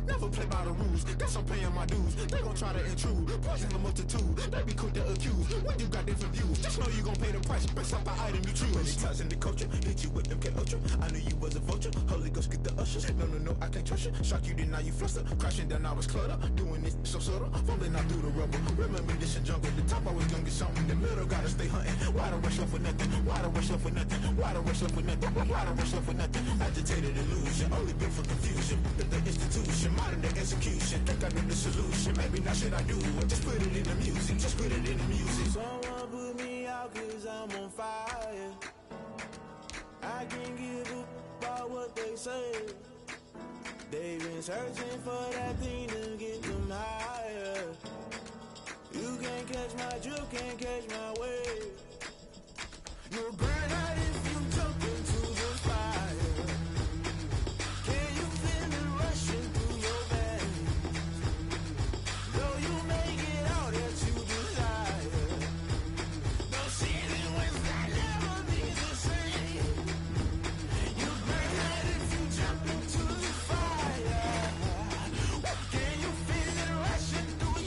Never play by the rules, guess I'm paying my dues. They gon' try to intrude, poison the multitude. They be quick to accuse, when you got different views. Just know you gon' pay the price, based off the item you choose. Many times in the culture, hit you with them MK Ultra. I knew you was a vulture, Holy Ghost get the ushers. No, I can't trust you. Shock you, then now you fluster. Crashing down, I was cluttered. Doing this so subtle, falling out through the rubble. Remember this in jungle, the top I was gonna get something. The middle gotta stay hunting. Why the rush up for nothing? Why the rush up for nothing? Why the rush up for nothing? Why the rush up for nothing? Agitated illusion, only built for confusion. The institution, modern day execution. Think I knew the solution. Maybe now should I do it? Just put it in the music. Just put it in the music. Someone put me out cause I'm on fire. I can't give up say. They've been searching for that thing to get them higher. You can't catch my drift, can't catch my wave. You'll burn out if you jump into the fire. Can you feel it rushing through your veins? Though you make it all that you desire. No ceiling when that never be the same. You burn out if you jump into the fire. Can you feel it rushing through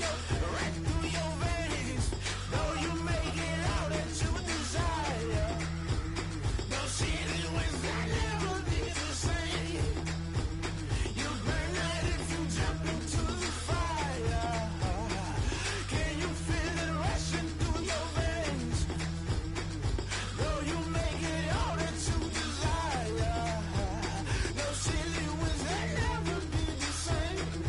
your veins? Though you make it all that you desire. No ceiling when that never be the same. You burn out if you jump into the fire. Can you feel it rushing through your veins? Though you make it all that you desire. No ceiling when that never be the same.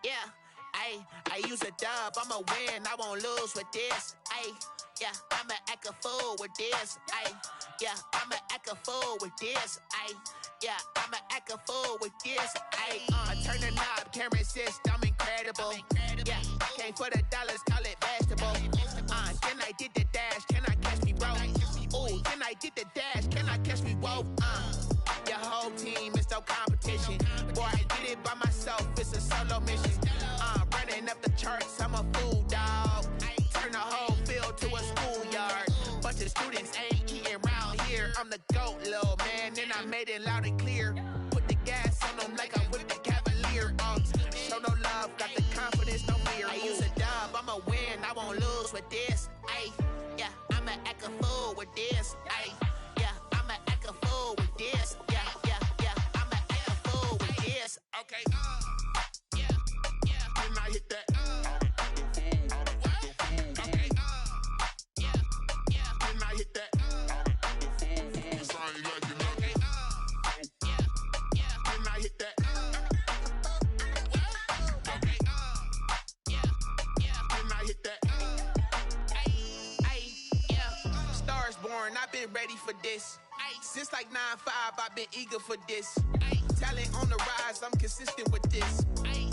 Yeah, I use a dub, I'ma win, I won't lose with this. Yeah, I'ma act a fool with this. Yeah, I'ma act a fool with this. Yeah, I'ma act a fool with this. I turn the knob, camera assist, I'm incredible. Yeah, came for the dollars, call it vegetable. Then I did the dash, can I catch me, bro? Ooh, then I did the dash, can I catch me, whoa? Your whole team is no competition. Boy, I did it by myself, it's a solo mission. Running up the charts, I'm a fool, dog. Turn the whole field to a schoolyard. Bunch of students ain't eating round here. I'm the GOAT, little man, and I made it loud and clear. Put the gas on them like I whipped the Cavalier. Show no love, got the confidence, no fear. I use a dub, I'ma win, I won't lose with this. Yeah, I'ma act a fool with this. Yeah, I'ma act a fool with this. Yeah, I'ma act a fool with this. Okay, Then I hit that. Okay, Then I hit that. Okay, Then I hit that. Okay, Then I hit that. yeah. Stars born, I've been ready for this. Since like 9-5, I've been eager for this. Talent on the rise, I'm consistent with this.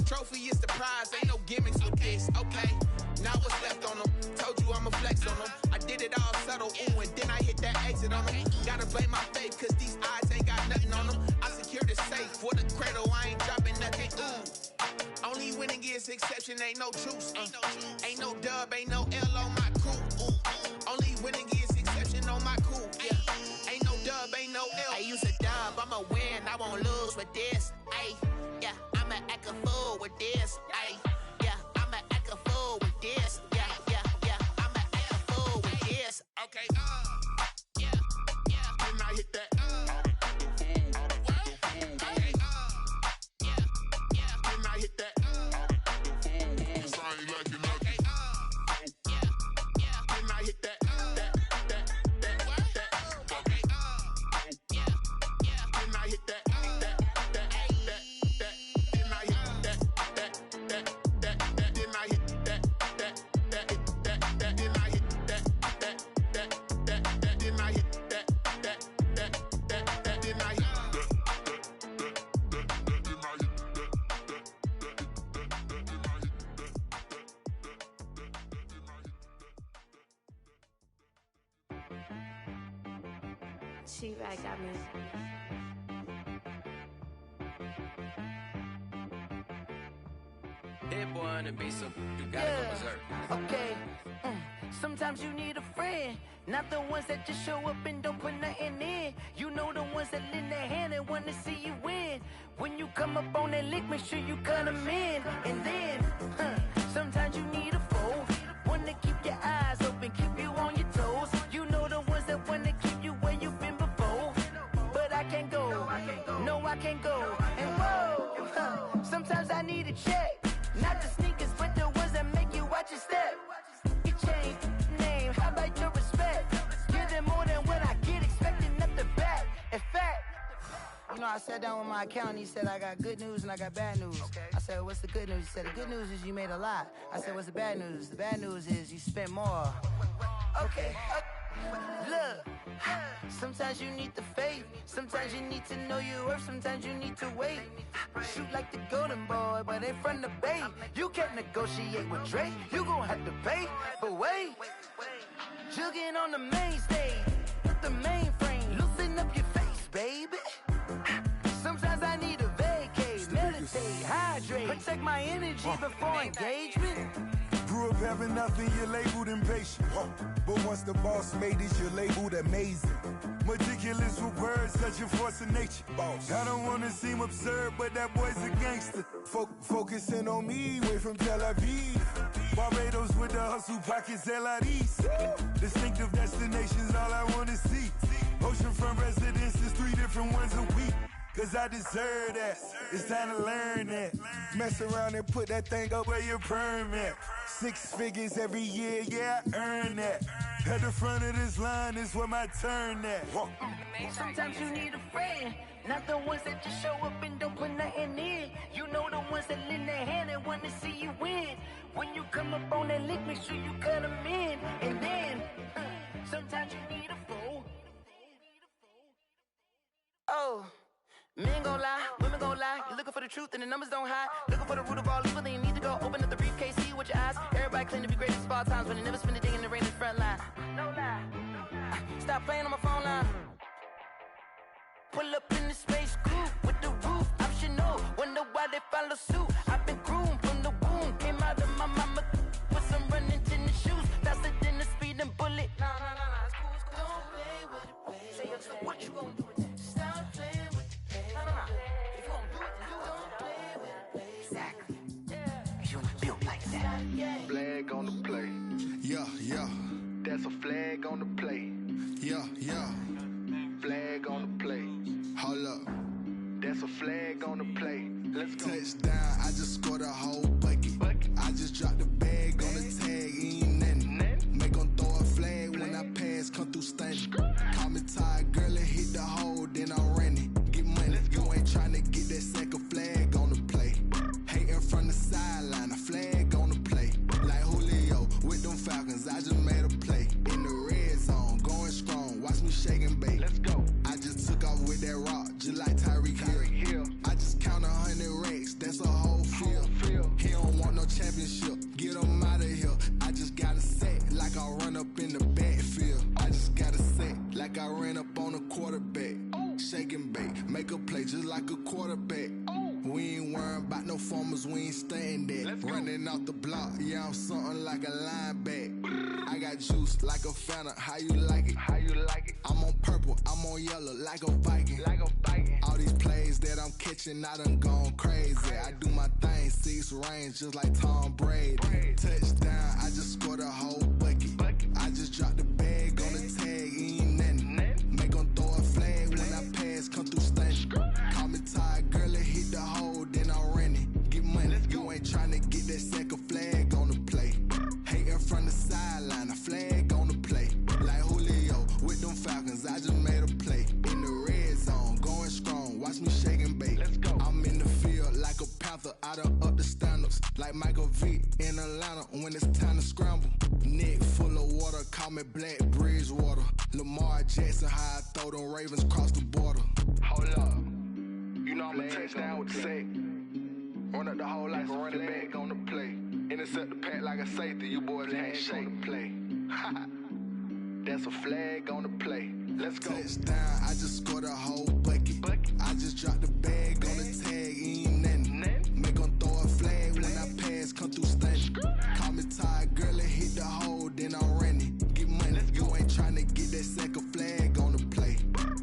Trophy is the prize, ain't no gimmicks with this. Okay, now what's left on them? Told you I'ma flex on them. I did it all subtle, ooh, and then I hit that exit on them. Gotta blame my faith, cause these odds ain't got nothing on them. I secure the safe for the cradle, I ain't dropping nothing, ooh. Only winning is exception, ain't no truce. Ain't no dub, ain't no L on my crew. Only winning is exception on my crew. Yeah, ain't no dub, ain't no L. I use a dub, I'ma win, I won't lose with this. Yeah, I'ma act a fool with this. Yeah, I'ma act a fool with this. Yeah, I'ma act a fool with this. Okay, Then I hit that. okay, Then I hit that. Then I hit that. Then I hit that. She-Rag got me. Hit boy on the beat, so you gotta go berserk. Okay. Sometimes you need a friend, not the ones that just show up and don't put nothing in. You know the ones that lend their hand and wanna see you win. When you come up on that lick, make sure you cut them in. And then, sometimes you need a foe, one to keep your eyes open, keep you on your toes. You the check. Not the sneakers, but the ones that make you watch your step. You change name, how about your respect? Give them more than what I get, expecting nothing back. In fact, you know, I sat down with my accountant, he said, I got good news and I got bad news. I said, what's the good news? He said, the good news is you made a lot. I said, what's the bad news? The bad news is you spent more. Okay. Look, sometimes you need the faith. Sometimes you need to know your worth. Sometimes you need to wait. Shoot like the golden boy, but ain't from the bay. You can't negotiate with Drake. You gon' have to pay. But wait, jugging on the main stage with the mainframe. Loosen up your face, baby. Sometimes I need a vacate, meditate, hydrate, protect my energy before engagement. Grew up having nothing, you're labeled impatient. But once the boss made it, you're labeled amazing. Meticulous with words, such a force of nature. I don't wanna seem absurd, but that boy's a gangster. Focusing on me, way from Tel Aviv. Barbados with the hustle pockets, LIDs. Distinctive destinations, all I wanna see. Oceanfront residences, 3 different ones a week. Cause I deserve that, it's time to learn that. Mess around and put that thing up where your permit. 6 figures every year, yeah, I earn that. At the front of this line is where my turn at. Sometimes you need a friend, not the ones that just show up and don't put nothing in. You know the ones that lend their hand and want to see you win. When you come up on that lick, make sure you cut them in. And then, sometimes you need a fool. Oh. Men gon' lie, women gon' lie. You're looking for the truth and the numbers don't hide. Looking for the root of all evil, then you need to go open up the briefcase, see with your eyes. Everybody claim to be greatest of all times, but they never spend a day in the rain in the front line. No lie. Stop playing on my phone line. Pull up in the space coupe with the roof optional. Wonder why they follow suit. I've been groomed from the womb. Came out of my mama with some running tennis shoes. Faster than the speeding bullet. Nah, it's cool, it's cool. Don't play with it, baby. Say so what you gon' do with it? Stop playing with it. If you gon' do it, then don't play with it, baby. Exactly. Yeah. You built like that. Flag on the play. Yeah. That's a flag on the play. Yeah. Flag on the play. Hold up. That's a flag on the play. Let's go. Touchdown, I just scored a whole bucket. I just dropped the bag on the tag, ain't nothing. Make 'em throw a flag when I pass, come through stunning. Call me tired, girl, and hit the hole, then I'm running. Get money, you ain't tryna get that second flag on the play. Hating from the sideline, a flag on the play. Like Julio with them Falcons, I just made a play. In the red zone, going strong, watch me shake and bake. Let's go. I just took off with that rock, just like Tyreek Hill. I just count 100 racks, that's a whole field. He don't want no championship, get him out of here. I just got a set, like I run up in the backfield. I just got a set, like I ran up on a quarterback. Shake and bake, make a play just like a quarterback. We ain't worrying about no formers, we ain't staying there. Running off the block, yeah, I'm something like a linebacker. I got juice like a Fanta, how you like it? I'm on purple, I'm on yellow, like a Viking. All these plays that I'm catching, I done gone crazy. I do my thing, 6 range, just like Tom Brady. Touchdown, I just scored a whole bucket. I just dropped the bag on the tag, ain't nothing. Make 'em throw a flag when I pass, come through stunning. Call me tired, girl, and hit the hole, then I'm running. Get money, you ain't tryna get that second flag on the play. Hating from the sideline, a flag on the play. Like Julio with them Falcons, I just made a play. In the red zone, going strong, watch me shake and bake. I'm in the field like a Panther, I done up the standards. Like Michael Vick in Atlanta when it's time to scramble. Neck full of water, call me Black Bridgewater. Lamar Jackson, how I throw them Ravens cross the border. Hold up. You know I'm a touchdown with the sack. Run up the whole like a running back on the play. Intercept the pack like a safety, you boys ain't shake the play. That's a flag on the play. Let's go. Touchdown, I just scored a whole bucket. I just dropped the bag on the tag, ain't nothing. Make 'em throw a flag when I pass, come through stunning. Call me tired, girl, and hit the hole, then I'm running. Get money, you ain't tryna get that second flag on the play.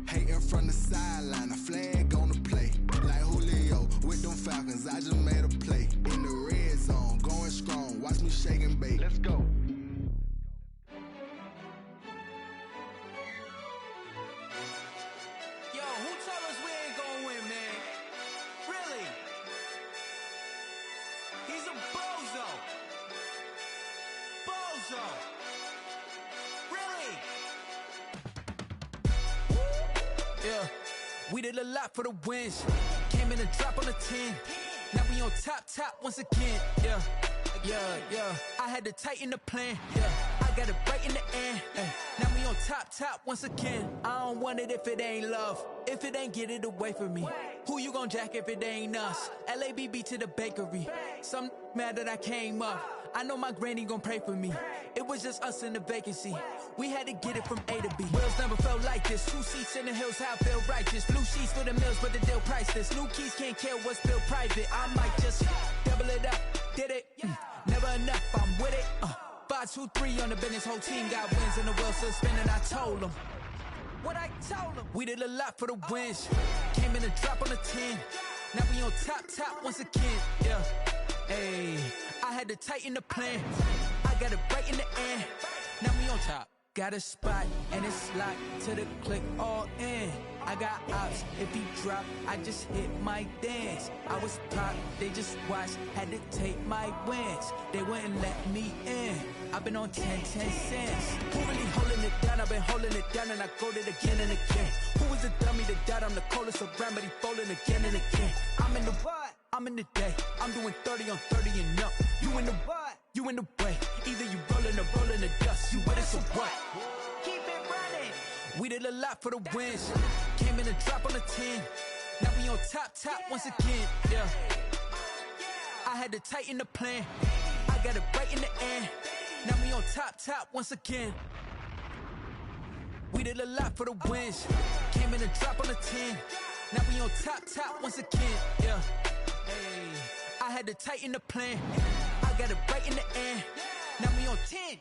Hating from the sideline, a flag on the play. Like Julio with them Falcons, I just made a play. In the red zone, going strong, watch me shake and bake. Let's go. Yo, who told us we ain't gonna win, man? We did a lot for the wins. Came in a drop on the 10. Now we on top once again. Yeah. I had to tighten the plan. Yeah. I got it right in the end. Now we on top once again. I don't want it if it ain't love. If it ain't, get it away from me. Who you gon' jack if it ain't us? LABB to the bakery. Some mad that I came up. I know my granny gon' pray for me. It was just us in the vacancy. We had to get it from A to B. Wheels never felt like this. 2 seats in the hills, how I feel righteous. Blue sheets for the mills, but the deal priceless. New keys can't care what's still private. I might just double it up. Did it? Never enough, I'm with it. 5, 2, 3 on the business. Whole team got wins and the wheels still spinning. I told them what I told them. We did a lot for the wins. Came in a drop on the 10. Now we on top once again. Yeah. Hey, I had to tighten the plan. I got it right in the end. Now we on top. Got a spot and it's locked to the click all in. I got ops, if he drop, I just hit my dance. I was top, they just watched, had to take my wins. They wouldn't let me in. I've been on 10 cents. Who really holding it down? I've been holding it down and I go it again and again. Who was the dummy that died? I'm the coldest around, but he folding again and again. I'm in the what? I'm in the day. I'm doing 30 on 30 and up. You in the what? You in the way. Either you rolling or rolling the dust. You with us or what? Keep it running. We did a lot for the wins. Came in a drop on the 10. Now we on top once again. Yeah. I had to tighten the plan. I got it right in the end. Now we on top once again. We did a lot for the wins. Came in a drop on the 10. Now we on top once again. Yeah. Hey, I had to tighten the plan. I got it right in the end. Now we on 10.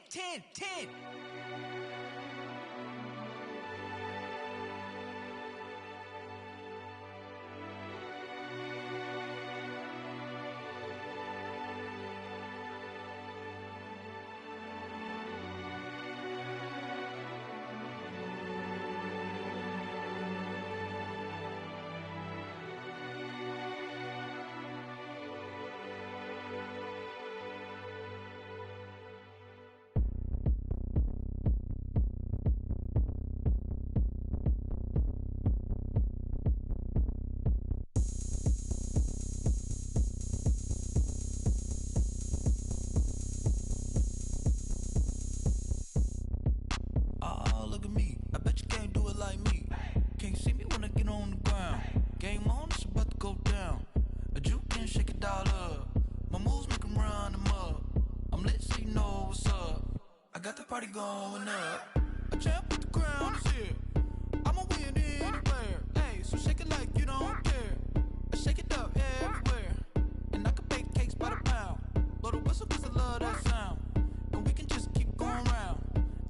Party going up. A champ with the crown is here. I'ma win anywhere. Hey, so shake it like you don't care. I shake it up everywhere. And I can bake cakes by the pound. Blow the whistle cause I love that sound. And we can just keep going round.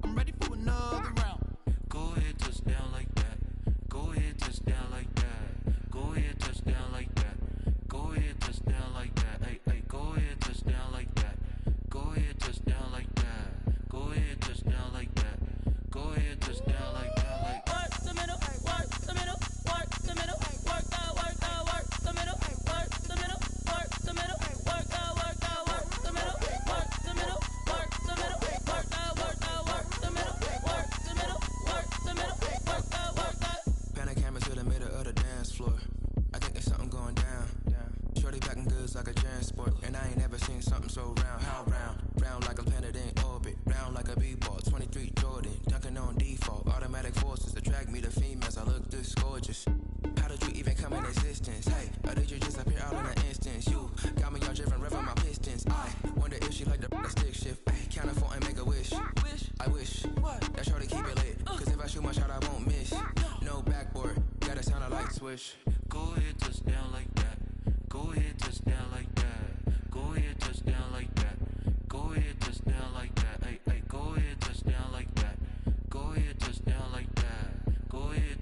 I'm ready for another round. Go ahead, touch down like that. Go ahead, touch down like that. Go ahead, touch down like that. Go ahead, touch down like that. Hey, go ahead, touch down like that. Go ahead, touch down like that. Go ahead, touch down like that. Go ahead, touch down like that. Like work the middle, work the middle, work the middle, work the middle, work the middle, work the middle, work the middle, work the middle, work the middle, work the middle, work the middle, work the middle, work the. Pan a camera to the middle of the dance floor. I think there's something going down. Shorty packing goods like a transport, and I ain't never seen something so round. How round? Round like a planet in orbit, round like a b-ball. 23 Jordan, dunking on default. Automatic forces attract me to females. I look this gorgeous. How did you even come in existence? Hey, or did you just appear out in an instance? You got me all driven, revving my pistons. I wonder if she like the stick shift. Ay, count it 4 and make a wish. I wish that shorty keep it lit. Cause if I shoot my shot, I won't miss. No backboard, gotta sound a light switch. Go ahead, touch down like that. Go ahead, touch down like that. Go ahead, touch down like that. Go ahead, touch down like that. Hey, go ahead, touch down like that. Go ahead, touch down like that. Go ahead.